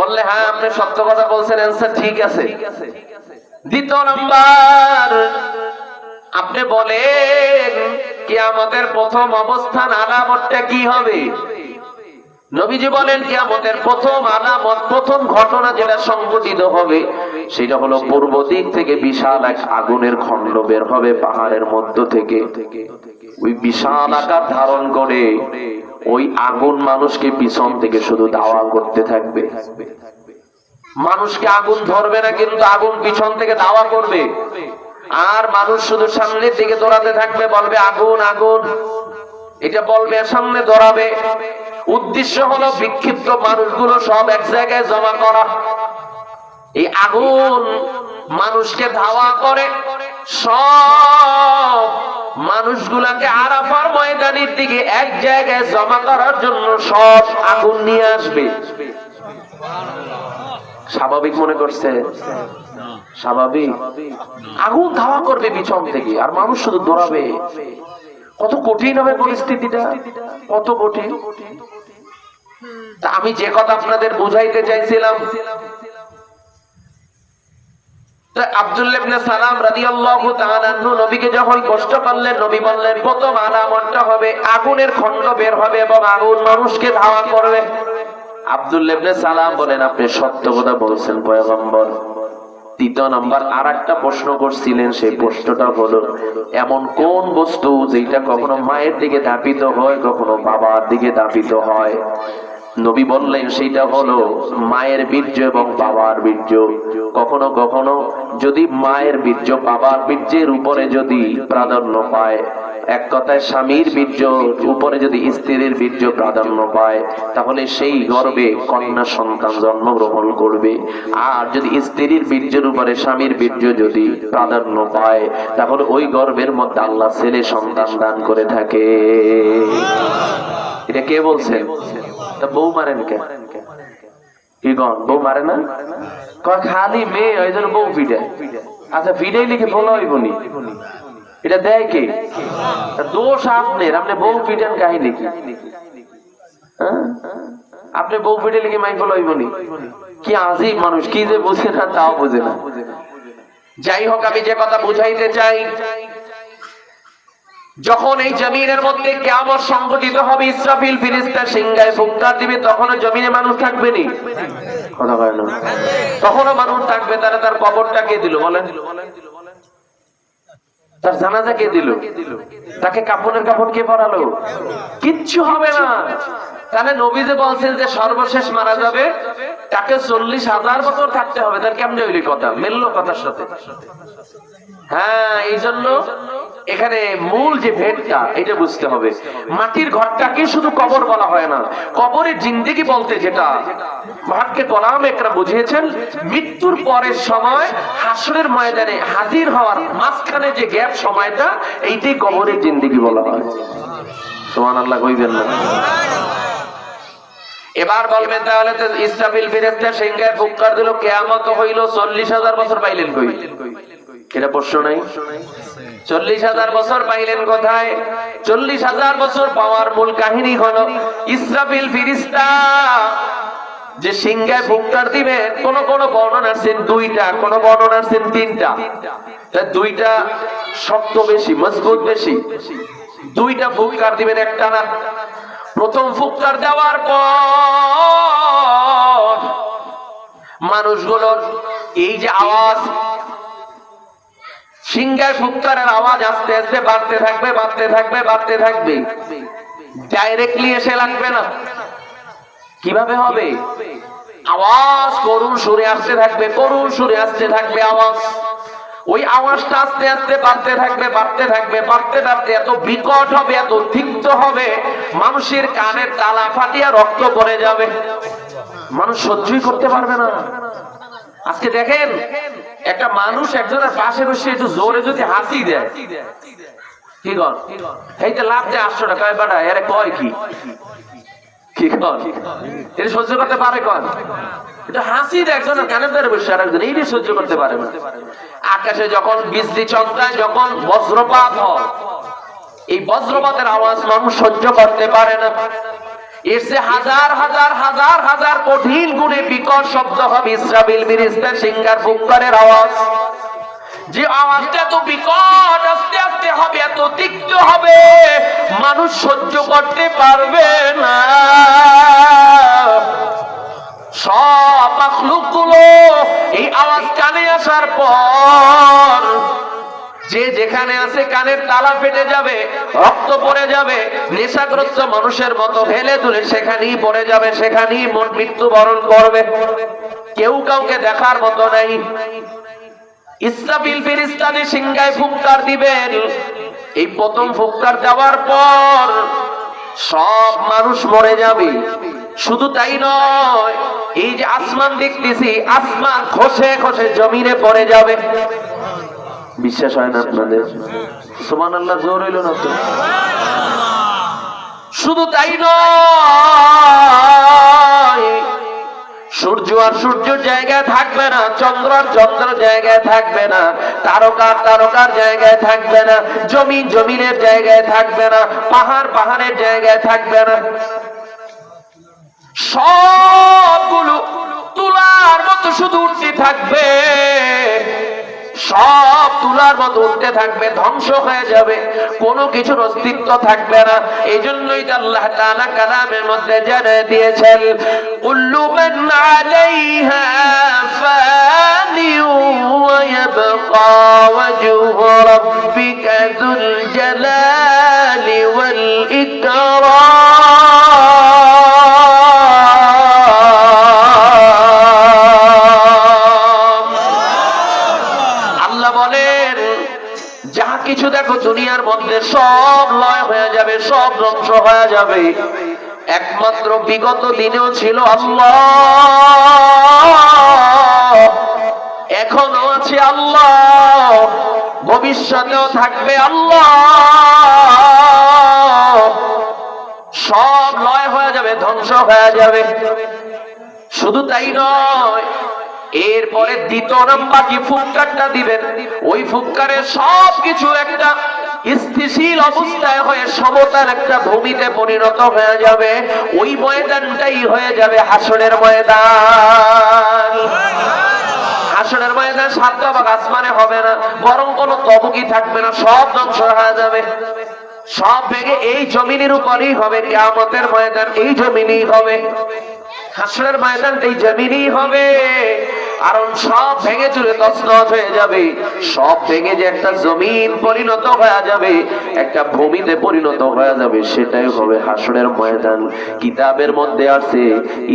বললে হ্যাঁ আপনি সত্য কথা বলছেন, অ্যানসার ঠিক আছে। দ্বিতীয় নাম্বার, আপনি বলেন কিয়ামতের প্রথম অবস্থান আলামতটা কি হবে? নবীজি বলেন কিয়ামতের প্রথম আলামত, প্রথম ঘটনা যেটা সংঘটিত হবে সেটা হলো পূর্ব দিক থেকে বিশাল এক আগুনের খণ্ড বের হবে পাহাড়ের মধ্য থেকে। ওই বিশাল আকার ধারণ করে ওই আগুন মানুষকে পিছন থেকে শুধু দাওয়া করতে থাকবে। মানুষকে আগুন ধরবে না, কিন্তু আগুন পিছন থেকে দাওয়া করবে। আর মানুষ শুধু সামনের দিকে দৌড়াতে থাকবে, বলবে আগুন আগুন, এটা বলবে, সামনে দৌড়াবে। উদ্দেশ্য হলো বিক্ষিপ্ত মানুষগুলো সব এক জায়গায় জমা করা। এই আগুন মানুষকে ধাওয়া করে সব মানুষগুলাকে আরাফার ময়দানের দিকে এক জায়গায় জমা করার জন্য সব আগুন নিয়ে আসবে। স্বাভাবিক মনে করছে? স্বাভাবিক? আগুন ধাওয়া করবে পিছন থেকে, আর মানুষ শুধু দৌড়াবে। কত কঠিন হবে পরিস্থিতিটা, কত কঠিন। তা আমি যে কথা আপনাদের বুঝাইতে চাইছিলাম, আব্দুল্লাহ ইবনে সালাম রাদিয়াল্লাহু তাআলা আনহু নবীকে যখন কষ্ট করলেন, নবী বললেন প্রথম আলামতটা হবে আগুনের খণ্ড বের হবে এবং আগুন মানুষকে ধাওয়া করবে। আব্দুল্লাহ ইবনে সালাম বলেন আপনি সত্য কথা বলছেন পয়গম্বর। দ্বিতীয় নাম্বার আরেকটা প্রশ্ন করছিলেন, সেই প্রশ্নটা হলো এমন কোন বস্তু যেটা কখনো মায়ের দিকে ধাপিত হয়, কখনো বাবার দিকে ধাপিত হয়? নবী বললেন সেইটা হলো মায়ের বীর্য এবং বাবার বীর্য। কখনো কখনো যদি মায়ের বীর্য বাবার বীর্যের উপরে যদি প্রাধান্য পায়, এক কথায় স্বামীর বীর্য উপরে যদি স্ত্রীর বীর্য প্রাধান্য পায়, তাহলে সেই গর্ভে কন্যা সন্তান জন্মগ্রহণ করবে। আর যদি স্ত্রীর বীর্যের উপরে স্বামীর বীর্য যদি প্রাধান্য পায়, তাহলে ওই গর্ভের মধ্যে আল্লাহ ছেলে সন্তান দান করে থাকে। এটা কে বলছেন? তা বউ মারেন কেন? কি গন, বউ মারে না? খালি মেয়ে ওই জন্য বউ ফিডে। আচ্ছা ফিডেই লিখে বলা হইব নি, এটা দেয় কে? দোষ আপনার, আপনি বউ ফিডেন কাহিনী কি? আপনি বউ ফিডে লিখে মাইক বলা হইব নি? কি আজীব মানুষ, কি যে বুঝে না তাও বুঝে না। যাই হোক, আমি যে কথা বুঝাইতে চাই, যখন এই জমিনের মধ্যে কিয়ামত সংঘটিত হবে, ইসরাফিল ফেরেশতা সিংহায় ফুৎকার দিবে, তখনও জমিনে মানুষ থাকবে নি? কথা বলেন না? তখনও মানুষ থাকবে। তার কবরটা কে দিল বলেন? তার জানাজা কে দিল? তাকে কাফনের কাফন কে পরালো? কিচ্ছু হবে না। তাহলে নবী যে বলছেন যে সর্বশেষ মারা যাবে, তাকে 40,000 বছর থাকতে হবে, তার কেমনে হইল কথা? মিলল কথার সাথে? হ্যাঁ, এই জন্য এখানে মূল যে ভেদটা এটা বুঝতে হবে। মাটির ঘরটাকে শুধু কবর বলা হয় না, কবরের জিন্দেগি বলতে যেটা ভাগ্যে কলাম একরা বুঝিয়েছেন, মৃত্যুর পরের সময় হাসরের ময়দানে হাজির হওয়ার মাঝখানে যে গ্যাপ সময়টা, এইটাই কবরের জিন্দেগি বলা হয়। সুবহানাল্লাহ কইবেন না? এবার বলবেন তাহলে তো ইসরাফিল ফেরেশতা সিংহায় ফুৎকার দিল, কিয়ামত হইল, 40,000 বছর পাইলেন কই? এটা প্রশ্ন নাই? 40,000 বছর পাইলেন কোথায়? 40,000 বছর পাওয়ার মূল কাহিনী হলো ইসরাফিল ফেরেশতা যে সিংহায় ফুৎকার দিবে, কোন কোন বর্ণনা আছেন 2টা, কোন বর্ণনা আছেন 3টা। দুইটা শক্ত বেশি, মজবুত বেশি। 2টা ফুৎকার দিবেন একটা না। প্রথম ফুৎকার দেওয়ার পর মানুষগুলোর এই যে আওয়াজ, সিংহায় ফুৎকারের আওয়াজ আস্তে আস্তে বাড়তে থাকবে, বাড়তে থাকবে, বাড়তে থাকবে। ডাইরেক্টলি এসে লাগবে না। কিভাবে হবে? আওয়াজ করুণ সুরে আসতে থাকবে, করুণ সুরে আসতে থাকবে আওয়াজ। ওই আওয়াজটা আস্তে আস্তে বাড়তে থাকবে, বাড়তে থাকবে, বাড়তে বাড়তে এত বিকট হবে, এত তিক্ত হবে, মানুষের কানের তালা ফাটিয়া রক্ত পড়ে যাবে। মানুষ সহ্যই করতে পারবে না। আজকে দেখেন, একটা মানুষ একজনের পাশে বসে একটু জোরে যদি হাসি দেয়, কি কর? এইটা লাভ দেয় 800 টাকা, বাড়া এর কয় কি? কি কন এটা সহ্য করতে পারে? কন এটা হাসি একজনের কানের ধরে বসে আর একজন এইটা সহ্য করতে পারে না। আকাশে যখন বিজলি চমকায়, যখন বজ্রপাত হয়, এই বজ্রপাতের আওয়াজ মানুষ সহ্য করতে পারে না। এর চেয়ে হাজার হাজার হাজার হাজার কঠিন গুণে বিকট শব্দ হবে ইসরাফিল ফেরেশতা সিংহার ফুৎকারের আওয়াজ। যে আওয়াজটা এত বিকট, আস্তে আস্তে হবে, এত তীক্ষ্ণ হবে, মানুষ সহ্য করতে পারবে না। সব মাখলুক গুলো এই আওয়াজ কানে আসার পর যে যেখানে আছে কানের তালা ফেটে যাবে, রক্ত পড়ে যাবে, নেশাগ্রস্ত মানুষের মতো হেলে দুলে সেখানেই পড়ে যাবে, সেখানেই মৃত্যুবরণ করবে। কেউ কাউকে দেখার মতো নাই। ইসরাফিল ফেরেশতা যে সিংহায় ফুৎকার দিবেন, এই প্রথম ফুৎকার দেওয়ার পর সব মানুষ মরে যাবে। শুধু তাই নয়, এই যে আসমান দেখতেছি, আসমান খসে খসে জমিনে পড়ে যাবে। বিশ্বাস হয় না আপনাদের? সুবহানাল্লাহ, জোর হইল না তো? শুধু তাই নয়, সূর্য আর সূর্যের জায়গায় থাকবে না, চন্দ্র আর চন্দ্রের জায়গায় থাকবে না, তারকা তারকার জায়গায় থাকবে না, জমিন জমিনের জায়গায় থাকবে না, পাহাড় পাহাড়ের জায়গায় থাকবে না। সবগুলো তুলার মতো শুধু উঠতে থাকবে, সব তুলার মতো উঠতে থাকবে, ধ্বংস হয়ে যাবে, কোনো কিছুর অস্তিত্ব থাকবে না। এই জন্যই তো আল্লাহ তাআলা কালামের মধ্যে জানিয়ে দিয়েছেন, কুল্লু মান আলাইহা ফানি ওয়া ইয়াবকা ওয়াজহু রাব্বিকা যুল জালালি ওয়াল ইকরাম। কিছু দেখো দুনিয়ার মধ্যে সব লয় হয়ে যাবে, সব ধ্বংস হয়ে যাবে, একমাত্র বিগত দিনেও ছিল আল্লাহ, এখনো আছে আল্লাহ, ভবিষ্যতেও থাকবে আল্লাহ। সব লয় হয়ে যাবে, ধ্বংস হয়ে যাবে। শুধু তাই নয়, এরপরে দ্বিতীয় নাম্বার যে ফুৎকারটা দিবেন, ওই ফুৎকারে সবকিছু একটা স্থিতিশীল অবস্থায় হয়ে সমতার একটা ভূমিতে পরিণত হয়ে যাবে। ওই ময়দানটাই হয়ে যাবে হাসরের ময়দান। হাসরের ময়দান সাত ভাগ আসমানে হবে না, বরং কোনো তবকি থাকবে না, সব ধ্বংস হয়ে যাবে, সব ভেঙে এই জমিনের উপরই হবে। কিয়ামতের ময়দান এই জমিনই হবে, হাসরের ময়দান এই জমিনই হবে। কারণ সব ভেঙে চুরে তছনছ হয়ে যাবে, সব ভেঙে যে একটা জমিন পরিণত হয়ে যাবে, একটা ভূমিতে পরিণত হয়ে যাবে, সেটাই হবে হাসরের ময়দান। কিতাবের মধ্যে আছে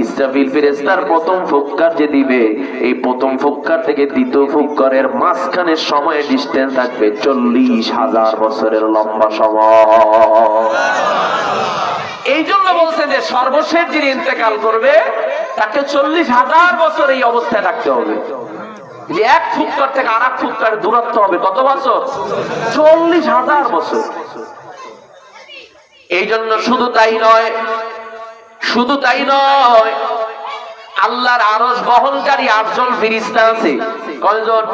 ইসরাফিল ফেরেশতার প্রথম ফুৎকার যে দিবে, এই প্রথম ফুৎকার থেকে দ্বিতীয় ফুৎকারের মাঝখানে সময় ডিসটেন্স থাকবে 40,000 বছরের লম্বা সময়। এই জন্য বলছে যে সর্বশেষ যিনি ইন্তেকাল করবে তাকে 40,000 বছর এই অবস্থায় থাকতে হবে। যে এক ফুৎকার থেকে আর এক ফুৎকার দূরত্ব হবে কত বছর? 40,000 বছর। এই জন্য শুধু তাই নয়, শুধু তাই নয়, আল্লাহর আরশ বহনকারী 8 জন ফেরেশতা আছে। কয়জন?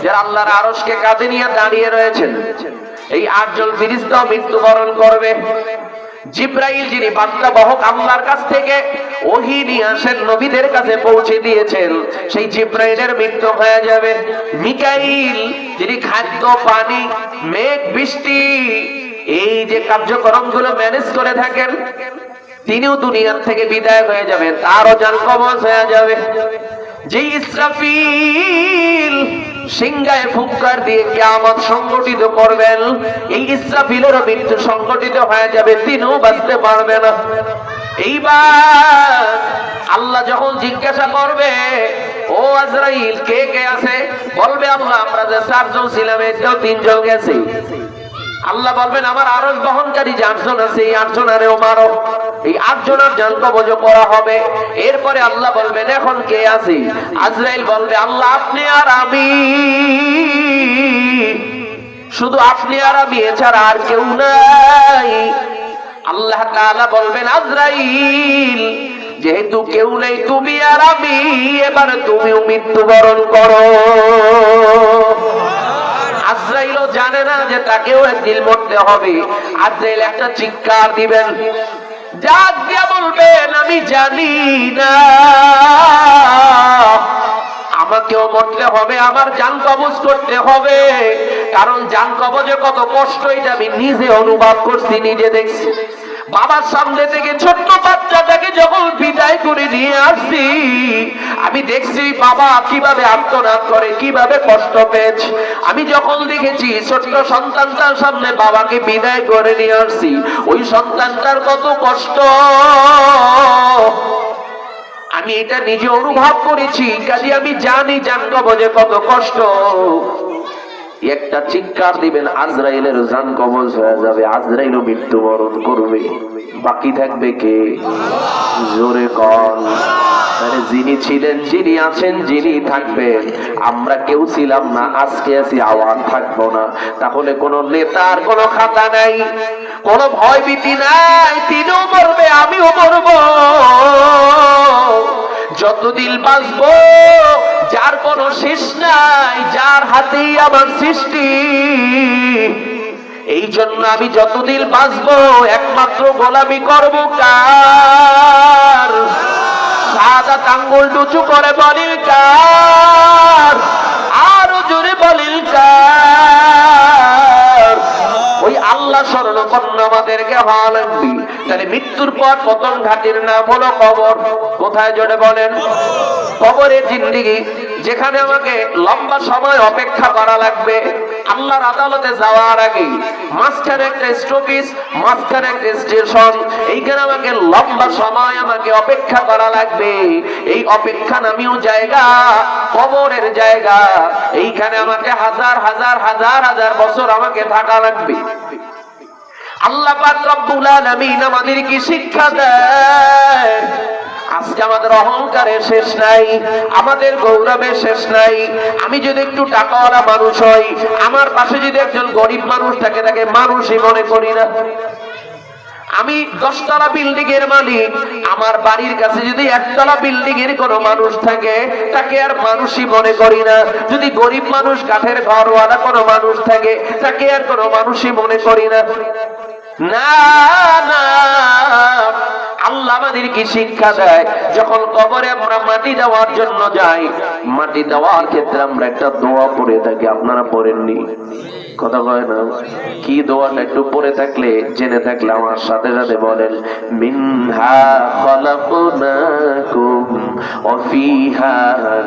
যারা আল্লাহর আরশকে কাঁধে নিয়ে দাঁড়িয়ে রয়েছেন, এই 8 জন ফেরেশতা মৃত্যুবরণ করবে। জিব্রাইল যিনি বার্তা বাহক, আল্লাহর কাছ থেকে ওহী নিয়ে আসেন, নবীদের কাছে পৌঁছে দিয়েছেন, সেই জিব্রাইলের মৃত্যু হয়ে যাবে। মিকাইল যিনি খাদ্য পানি মেঘ বৃষ্টি এই যে কার্যক্রমগুলো ম্যানেজ করে থাকেন, তিনিও দুনিয়ার থেকে বিদায় হয়ে যাবেন, তারও জান কবজ হয়ে যাবে। যে ইসরাফিল সিংহায় ফুৎকার দিয়ে কিয়ামত সংগঠিত করবেন, এই ইসরাফিলের মৃত্যু সংগঠিত হয়ে যাবে, তিনিও বাঁচতে পারবে না। এইবার আল্লাহ যখন জিজ্ঞাসা করবে, ও আজরাইল কে কে আছে? বলবে আল্লাহ আমরা যে 4 জন ছিলাম, এটাও 3 জন গেছে। আল্লাহ বলবেন আমার আরশ বহনকারী 8 জন আছে, এই 8 জনেরও মারো। এই 8 জনের জান কবজ করা হবে। এরপরে আল্লাহ বলবেন এখন কে আছে? আজরাইল বলবে আল্লাহ আপনি আর আমি, শুধু আপনি আর আমি, এছাড়া আর কেউ নাই। আল্লাহ তাআলা বলবেন আজরাইল যেহেতু কেউ নেই তুমি আর আমি, এবার তুমিও মৃত্যুবরণ করো। আজরাইলও জানে না যে তাকেও একদিন মরতে হবে। আজরাইল একটা চিৎকার দিবেন, ডাক দিয়া বলবেন আমি জানি না, আমাকেও মরতে হবে, আমার জান কবজ করতে হবে। কারণ জান কবজে কত কষ্ট এটা আমি নিজে অনুভব করছি, নিজে দেখছি। বাবার সামনে থেকে ছোট্ট বাচ্চাটাকে যখন বিদায় করে নিয়ে আসছি, আমি দেখছি বাবা কিভাবে আর্তনাদ করে, কিভাবে কষ্ট পেয়েছে। আমি যখন দেখেছি ছোট্ট সন্তানটার সামনে বাবাকে বিদায় করে নিয়ে আসছি, ওই সন্তানটার কত কষ্ট আমি এটা নিজে অনুভব করেছি। কাজে আমি জানি জান কবজে কত কষ্ট। একটা চিৎকার দিবেন, আজরাইলের জান কবজ হয়ে যাবে, আজরাইলও মৃত্যুবরণ করবে। বাকি থাকবে কে? জোরে কন। যিনি ছিলেন, যিনি আছেন, যিনি থাকবেন। আমরা কেউ ছিলাম না, আজকে আছি, আওয়াজ থাকবো না। তাহলে কোন নেতার কোন খাতা নাই, কোন ভয় ভীতি নাই। তিনিও মরবে, আমিও মরবো। যতদিন বাঁচবো যার কোনো শেষ নাই, যার হাতেই আমার সৃষ্টি। এই জন্য আমি যতদিন বাঁচবো একমাত্র গোলামি করবো কার? সাদা আঙ্গুল উঁচু করে বলিল কার? আরো জোরে বলিল কার? ওই আল্লাহ স্মরণ করেন আমাদেরকে হওয়া লাগবে। তাহলে মৃত্যুর পর প্রথম ঘাটির নাম হলো কবর। কোথায় জোরে বলেন? কবরের জিন্দেগি, যেখানে আমাকে লম্বা সময় অপেক্ষা করা লাগবে। আল্লাহর আদালতে যাওয়ার আগে মাঝখানে একটা স্টপেজ, মাঝখানে একটা স্টেশন, এইখানে আমাকে লম্বা সময় আমাকে অপেক্ষা করা লাগবে। এই অপেক্ষা নামীয় জায়গা কবরের জায়গা। এইখানে আমাকে হাজার হাজার হাজার হাজার বছর আমাকে থাকা লাগবে। আল্লাহ পাক রব্বুল আলামিন আমাদের কি শিক্ষা দেয়? আজকে আমাদের অহংকারের শেষ নাই, আমাদের গৌরবের শেষ নাই। আমি যদি একটু টাকাওয়ালা মানুষ হই, আমার পাশে যদি একজন গরিব মানুষ থাকে, তাকে মানুষই মনে করি না। আমি 10 তলা বিল্ডিং এর মালিক, আমার বাড়ির কাছে যদি 1 তলা বিল্ডিং এর কোনো মানুষ থাকে, তাকে আর মানুষই মনে করি না। যদি গরিব মানুষ, কাঠের ঘরওয়ালা কোনো মানুষ থাকে, তাকে আর কোনো মানুষই মনে করি না। না না, আল্লাহ আমাদের কি শিক্ষা দেয়? যখন কবরে আমরা মাটি দেওয়ার জন্য যাই, মাটি দেওয়ার ক্ষেত্রে আমরা একটা দোয়া পড়ে থাকি। আপনারা পড়েননি? কথা কয় না? কি দোয়াটা একটু পড়ে থাকলে, জেনে থাকলে আমার সাথে সাথে বলেন। মিনহা খলাকনাকুম ওয়া ফিহা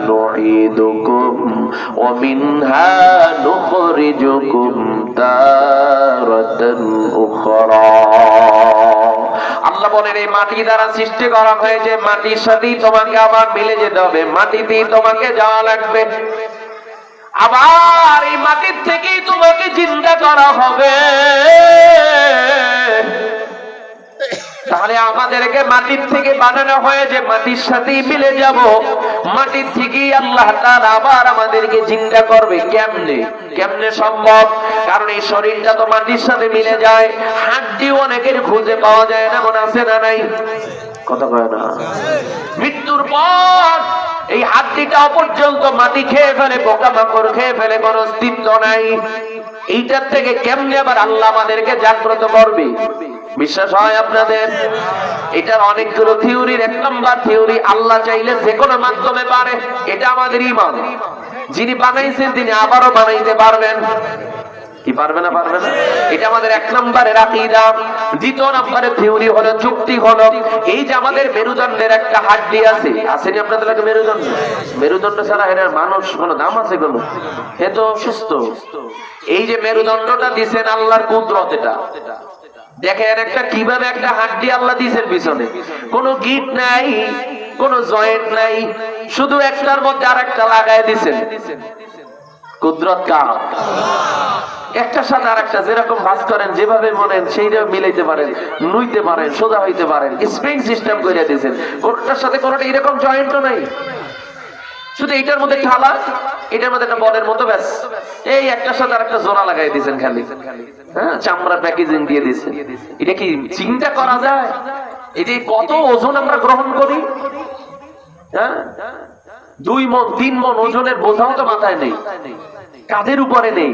নুঈদুকুম ওয়া মিনহা নুখরিজুকুম তারাতান উখরা। আল্লাহ বলেন এই মাটি দ্বারা সৃষ্টি করা হয়েছে, মাটির সাথেই তোমাকে আবার মিলে যেতে হবে, মাটিতেই তোমাকে যাওয়া লাগবে। আবার এই মাটির থেকেই তোমাকে চিন্তা করা হবে। তাহলে আমাদেরকে মাটির থেকে বানানো হয়েছে, মাটির সাথেই মিলে যাব। মাটির থেকেই আল্লাহ তাআলা আবার আমাদেরকে চিন্তা করবে। কেমনে? কেমনে সম্ভব? কারণ এই শরীরটা তো মাটির সাথে মিলে যায়। হাড্ডি অনেকের খুঁজে পাওয়া যায় না, মনে আছে না নাই? কথা কয় না? মৃত্যুর পর এই হাড্ডিটা পর্যন্ত মাটি খেয়ে ফেলে, পোকামাকড় খেয়ে ফেলে, কোনো অস্তিত্ব নাই। এইটার থেকে কেমনে আবার আল্লাহ আমাদেরকে জাগ্রত করবে? বিশ্বাস হয় আপনাদের? এটার অনেকগুলো থিওরির 1 নম্বর থিওরি, আল্লাহ চাইলে যে কোনো মাধ্যমে পারে। এটা আমাদের ঈমান। যিনি বানাইছেন তিনি আবারও বানাইতে পারবেন। কি পারবে না? পারবে না? এটা আমাদের 1 নম্বরের আকীদা। 2 নম্বরের থিওরি হলো, যুক্তি হলো, এই যে আমাদের মেরুদণ্ডের একটা হাড্ডি আছে, আসেনি আপনাদের লাগে মেরুদণ্ড? মেরুদণ্ড ছাড়া এর মানুষ কোনো দাম আছে কোনো? এ তো সুস্থ। এই যে মেরুদণ্ডটা দিয়েছেন আল্লাহর কুদরত। এটা দেখেন একটা কিভাবে একটা হাড্ডি আল্লাহ দিয়েছেন পিছনে, কোনো গিট নাই, কোনো জয়েন্ট নাই, শুধু একটার মধ্যে আরেকটা লাগায় দিয়েছেন। কুদরত কার? একটার সাথে আরেকটা যেরকম ভাঁজ করেন, যেভাবে মনেন সেইভাবে মিলাইতে পারেন, নুইতে পারেন, সোজা হইতে পারেন। স্প্রিং সিস্টেম করে দিয়েছেন। কোনটার সাথে কোনটা এরকম জয়েন্টও নাই, শুধু এইটার মধ্যে ঠালা এটার মধ্যে একটা বলের মতো ব্যাস এই একটার সাথে আর একটা জোড়া লাগাই দিয়েছেন খালি, হ্যাঁ চামড়া প্যাকেজিং দিয়ে দিয়েছেন। এটা কি চিন্তা করা যায়? এটা কত ওজন আমরা গ্রহণ করি? হ্যাঁ 2 মণ 3 মণ ওজনের বোঝাও তো মাথায় নেই, কাঁধের উপরে নেই,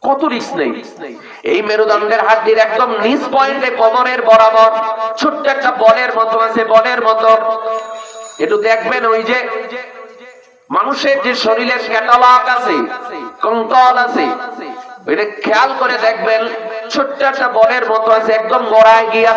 কত রিস্ক নেই। এই মেরুদণ্ডের হাড্ডির একদম নিচ পয়েন্টে কোমরের বরাবর ছোট্ট একটা বলের মতো আছে, বলের মতো। একটু দেখবেন ওই যে মানুষের যে শরীরের ক্যাটালগ আছে, কঙ্কাল আছে, ওইটা খেয়াল করে দেখবেন ছোট্ট একটা বলের মতো আছে একদম গোড়ায় গিয়া।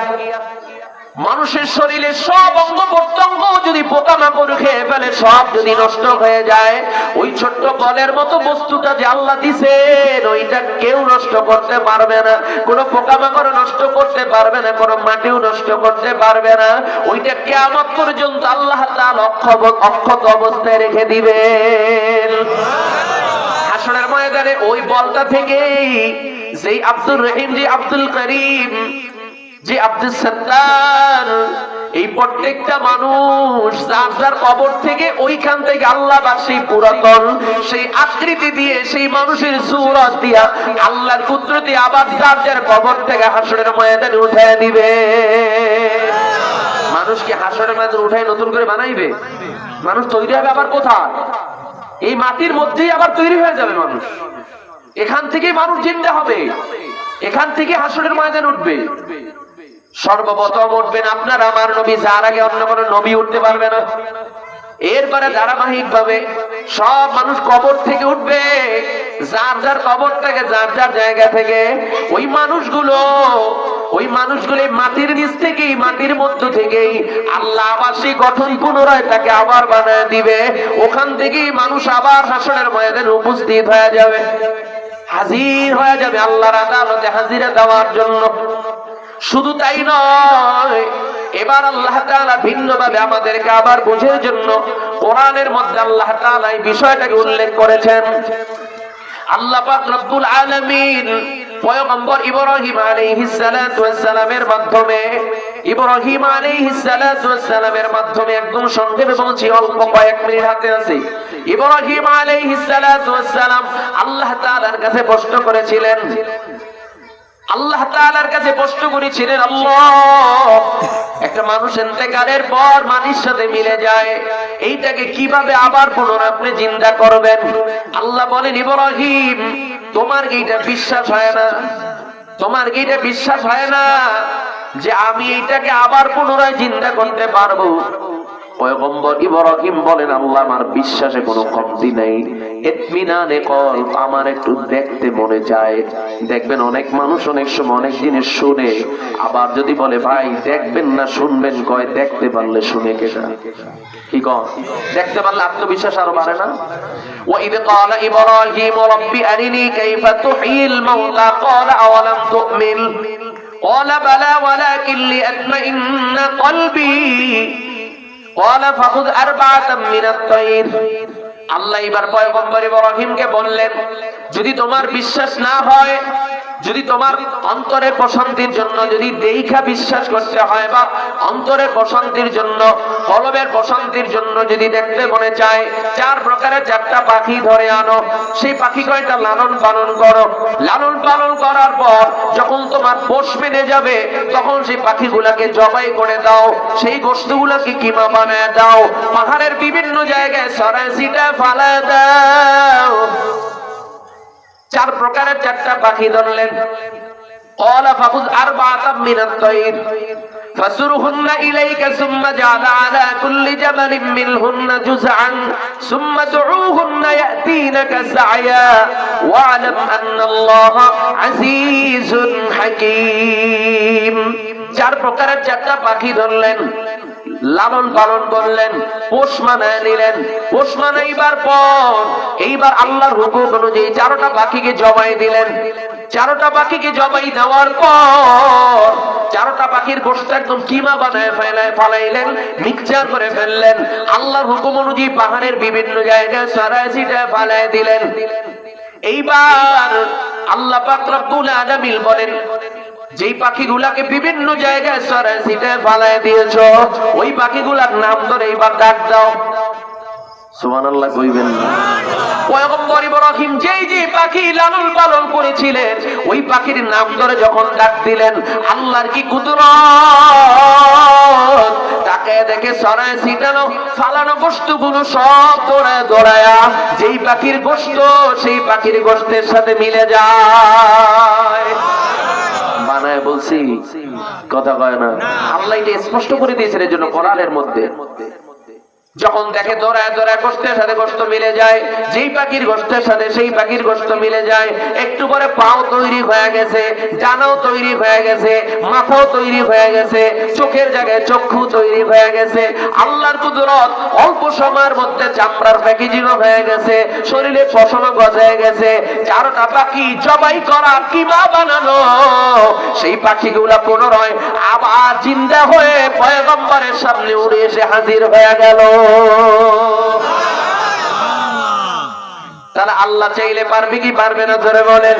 মানুষের শরীরে সব অঙ্গ প্রত্যঙ্গ যদি পোকামাকড় খেয়ে ফেলে, সব যদি নষ্ট হয়ে যায়, ওই ছোট্ট বলের মতো বস্তুটা যে আল্লাহ দিছেন ওইটা কেউ নষ্ট করতে পারবে না, কোনো পোকামাকড় নষ্ট করতে পারবে না, কোনো মাটিও নষ্ট করতে পারবে না। ওইটা কিয়ামত পর্যন্ত আল্লাহ তাআলা অক্ষত অবস্থায় রেখে দিবেন। হাসরের ময়দানে ওই বলটা থেকেই যেই আব্দুর রহিম, যে আব্দুল করিম, যে আব্দুল সত্তার, এই প্রত্যেকটা মানুষ যার যার কবর থেকে ওইখান থেকে আল্লাহ বা সেই পুরাতন সেই আকৃতি দিয়ে সেই মানুষের সূরত দিয়া আল্লাহর কুদরতে আবার যার যার কবর থেকে হাসরের ময়দানে উঠায় দিবে। মানুষকে হাসরের ময়দানে উঠায় নতুন করে বানাইবে। মানুষ তৈরি হবে আবার কোথায়? এই মাটির মধ্যেই আবার তৈরি হয়ে যাবে মানুষ। এখান থেকে মানুষ জিন্দা হবে, এখান থেকে হাসরের ময়দানে উঠবে। সর্বপ্রথম উঠবেন আপনার আমার নবী, যার আগে অন্য কোনো নবী উঠতে পারবে না। এরপরে ধারাবাহিক ভাবে সব মানুষ কবর থেকে উঠবে, যার যার কবর থেকে যার যার জায়গা থেকে। ওই মানুষগুলো মাটির নিচ থেকেই, মাটির মধ্য থেকেই আল্লাহ আবার সেই গঠন পুনরায় তাকে আবার বানায় দিবে। ওখান থেকেই মানুষ আবার হাসরের ময়দানে উপস্থিত হয়ে যাবে, হাজির হয়ে যাবে আল্লাহর আদালতে হাজিরা দেওয়ার জন্য। শুধু তাই নয়, এবার আল্লাহ তাআলা ভিন্নভাবে আমাদেরকে আবার বুঝার জন্য কোরআনের মধ্যে আল্লাহ তাআলা এই বিষয়টাকে উল্লেখ করেছেন। আল্লাহ পাক রব্বুল আলামিন পয়গম্বর ইব্রাহিম আলাইহিস সালাতু ওয়াস সালামের মাধ্যমে, ইব্রাহিম আলাইহিস সালাতু ওয়াস সালামের মাধ্যমে, একদম সংক্ষেপে বলছি, অল্প কয়েক মিনিট হাতে আছে। ইব্রাহিম আলাইহিস সালাতু ওয়াস সালাম আল্লাহ তাআলার কাছে প্রশ্ন করেছিলেন, আল্লাহ তাআলার কাছে প্রশ্ন করেছিলেন, আল্লাহ, একটা মানুষ ইন্তেকালের পর মাটির সাথে মিলে যায়, এইটাকে কিভাবে আবার পুনরায় আপনি জিন্দা করবেন? আল্লাহ বলেন, ইব্রাহিম, তোমার কি এটা বিশ্বাস হয় না? তোমার কি এটা বিশ্বাস হয় না যে আমি এইটাকে আবার পুনরায় জিন্দা করতে পারবো? পয়গম্বর ইব্রাহিম বলেন, আল্লাহ, আমার বিশ্বাসে কোনো কমতি নাই, ইতমিনানে কলব, আমার একটু দেখতে মনে চায়। দেখবেন অনেক মানুষ অনেক সময় অনেক জিনিস শুনে, আবার যদি বলে ভাই দেখবেন না শুনবেন, কয় দেখতে পারলে শুনে কেটা, কি কয়? দেখতে পারলে আত্মবিশ্বাস আরো বাড়ে না? وَإِذْ قَالَ إِبْرَاهِيمُ رَبِّ أَرِنِي كَيْفَ تُحْيِي الْمَوْتَى قَالَ أَوَلَمْ تُؤْمِنْ قَالَ بَلَى وَلَكِنْ لِيَطْمَئِنَّ قَلْبِي قَالَ فَخُذْ أَرْبَعَةً مِنَ الطَّيْرِ। আল্লাহ এবার পয়গম্বর ইব্রাহিমকে বললেন, যদি তোমার বিশ্বাস না হয়, যদি তোমার অন্তরের প্রশান্তির জন্য যদি দেখা বিশ্বাস করতে হয়, বা অন্তরের প্রশান্তির জন্য, কলবের প্রশান্তির জন্য যদি দেখতে মনে চায়, 4 প্রকারের 4টা পাখি ধরে আনো, সেই পাখি কয়টা লালন পালন করো। লালন পালন করার পর যখন তোমার পোষ মেনে যাবে, তখন সেই পাখিগুলাকে জবাই করে দাও, সেই গোশতগুলোকে কিমা বানায় দাও, পাহাড়ের বিভিন্ন জায়গায় ছড়ায় ছিটায় ফালায় দাও। 4 প্রকারের 4টা পাখি ধরলেন। قال فخذ أربعة من الطير فسرهن إليك ثم جعل على كل جبل منهن جزعا ثم دعوهن يأتينك سعيا واعلم أن الله عزيز حكيم। 4 প্রকারের 4টা পাখি ধরলেন, লালন পালন করলেন, পোষ মানায় নিলেন। পোষ মানাইবার পর এইবার আল্লাহর হুকুম অনুযায়ী 4টা পাখিকে জবাই দিলেন। 4টা পাখিকে জবাই দেওয়ার পর 4টা পাখির গোশত একদম কিমা বানায় ফালাইলেন, মিক্সচার করে ফেললেন। আল্লাহর হুকুম অনুযায়ী পাহাড়ের বিভিন্ন জায়গায় ছড়ায় ছিটায় ফালায় দিলেন। এইবার আল্লাহ পাক রব্বুল আলামিন বলেন, যেই পাখিগুলাকে বিভিন্ন জায়গায় ছড়ায় ছিটায় ফালায় দিয়েছো, ওই পাখিগুলার নাম ধরে এইবার ডাক দাও। সুবহানাল্লাহ কইবেন না। পয়গম্বর ইব্রাহিম যেই যে পাখি লালন পালন করেছিলেন, ওই পাখির নাম ধরে যখন ডাক দিলেন, আল্লাহর কি কুদরত! তাকে দেখে সরায় ছিটানো ফালানো বস্তুগুলো সব দৌড়ায় দৌড়ায়া যেই পাখির গোশত সেই পাখির গোশতের সাথে মিলে যায়। বানায় বলছি, কথা কয় না। আল্লাহ এটা স্পষ্ট করে দিয়েছেন এর জন্য কোরআনের মধ্যে। যখন দেখে দৌড়ায় দৌড়ায় গোশতের সাথে গোশত মিলে যায়, যেই পাখির গোশতের সাথে সেই পাখির গোশত মিলে যায়, একটু পরে পাও তৈরি হয়ে গেছে, ডানাও তৈরি হয়ে গেছে, মাথাও তৈরি হয়ে গেছে, চোখের জায়গায় চক্ষু তৈরি হয়ে গেছে। আল্লাহর কুদরত, অল্প সময়ের মধ্যে চামড়ার প্যাকেজিংও হয়ে গেছে, শরীরে পশমও গজায় গেছে। চারটা পাখি জবাই করা কিমা বানানো, সেই পাখিগুলা পুনরায় আবার জিন্দা হয়ে পয়গম্বরের সামনে উড়ে এসে হাজির হয়ে গেল। তাহলে আল্লাহ চাইলে পারবে কি পারবে না? জোরে বলেন।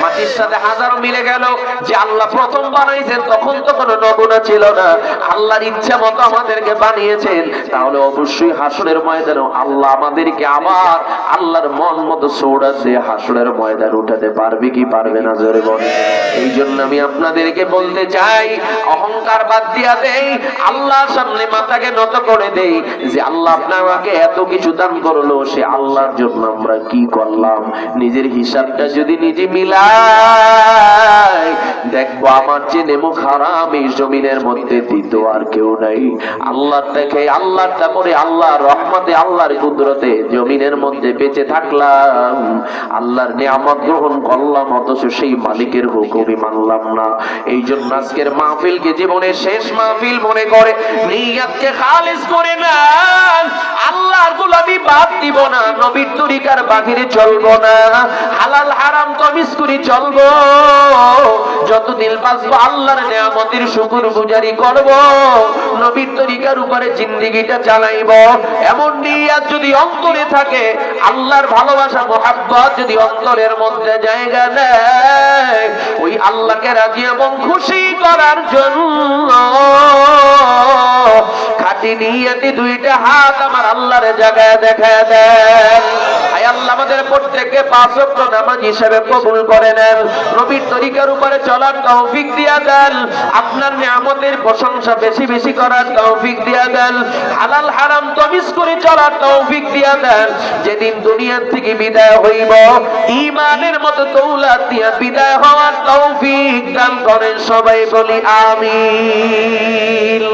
মাটির সাথে হাজারো মিলে গেল। যে আল্লাহ প্রথম বানাইছেন তখন তো কোনো নমুনা ছিল না, আল্লাহর ইচ্ছা মতো আমাদেরকে বানিয়েছেন। তাহলে অবশ্যই হাসরের ময়দানে আল্লাহ আমাদেরকে আবার আল্লাহর মন মতো সৌড়াতে হাসরের ময়দানে উঠাতে পারবে কি পারবে না? জোরে বলেন। এই জন্য আমি আপনাদেরকে বলতে চাই, অহংকার বাদ দিয়া দেই, আল্লাহর সামনে মাথাকে নত করে দেই যে আল্লাহ আপনাকে এত কিছু দান করলো, সে আল্লাহর জন্য আমরা কি করলাম। নিজের হিসাবটা যদি নিজে মিলাই, দেখবো আমার যে নেমুখ হারাম এই জমিনের মধ্যে দিত আর কেউ নাই। আল্লাহ দেখে আল্লাহটা করে আল্লাহর রহমতে আল্লাহর কুদরতে জমিনের মধ্যে বেঁচে থাকলাম, আল্লাহর নিয়ামত গ্রহণ করলাম, অথচ সেই মালিকের হুকুমই মানলাম না। এই জন্য আজকের মাহফিলকে জীবনের শেষ মাহফিল মনে করে নিয়তকে খালিস করে না। আল্লাহর গোলামি বাদ দিব না, নবীর তরিকার বাহিরে চলবো না, হালাল হারাম তমিজ করে চলবো। যতদিন বাঁচবো আল্লাহর নিয়ামতের শুকর গুজারি করব, নবীর তরিকার উপরে জিন্দেগিটা চালাইব। এমন নিয়ত যদি অন্তরে থাকে, আল্লাহর ভালোবাসা মোহাব্বত যদি অন্তরের মধ্যে জায়গা নেয়, ওই আল্লাহকে রাজি এবং খুশি করার জন্য খাঁটি নিয়তে দুইটা হাত আমার আল্লাহর জায়গায় দেখা দেন। আয় আল্লাহ আমাদের প্রত্যেককে 5 ওয়াক্ত নামাজ হিসেবে কবুল করে নেন, নবীর তরিকার উপরে চলার তৌফিক দিয়া দেন, আপনার নিয়ামতের প্রশংসা বেশি বেশি করার তৌফিক দিয়া দেন, হালাল হারাম তমিজ করে চলার তৌফিক দিয়া দেন। যেদিন দুনিয়া থেকে বিদায় হইব, ঈমানের মতো দৌলত দিয়া বিদায় হওয়ার তৌফিক দান করেন। সবাই বলি আমিন।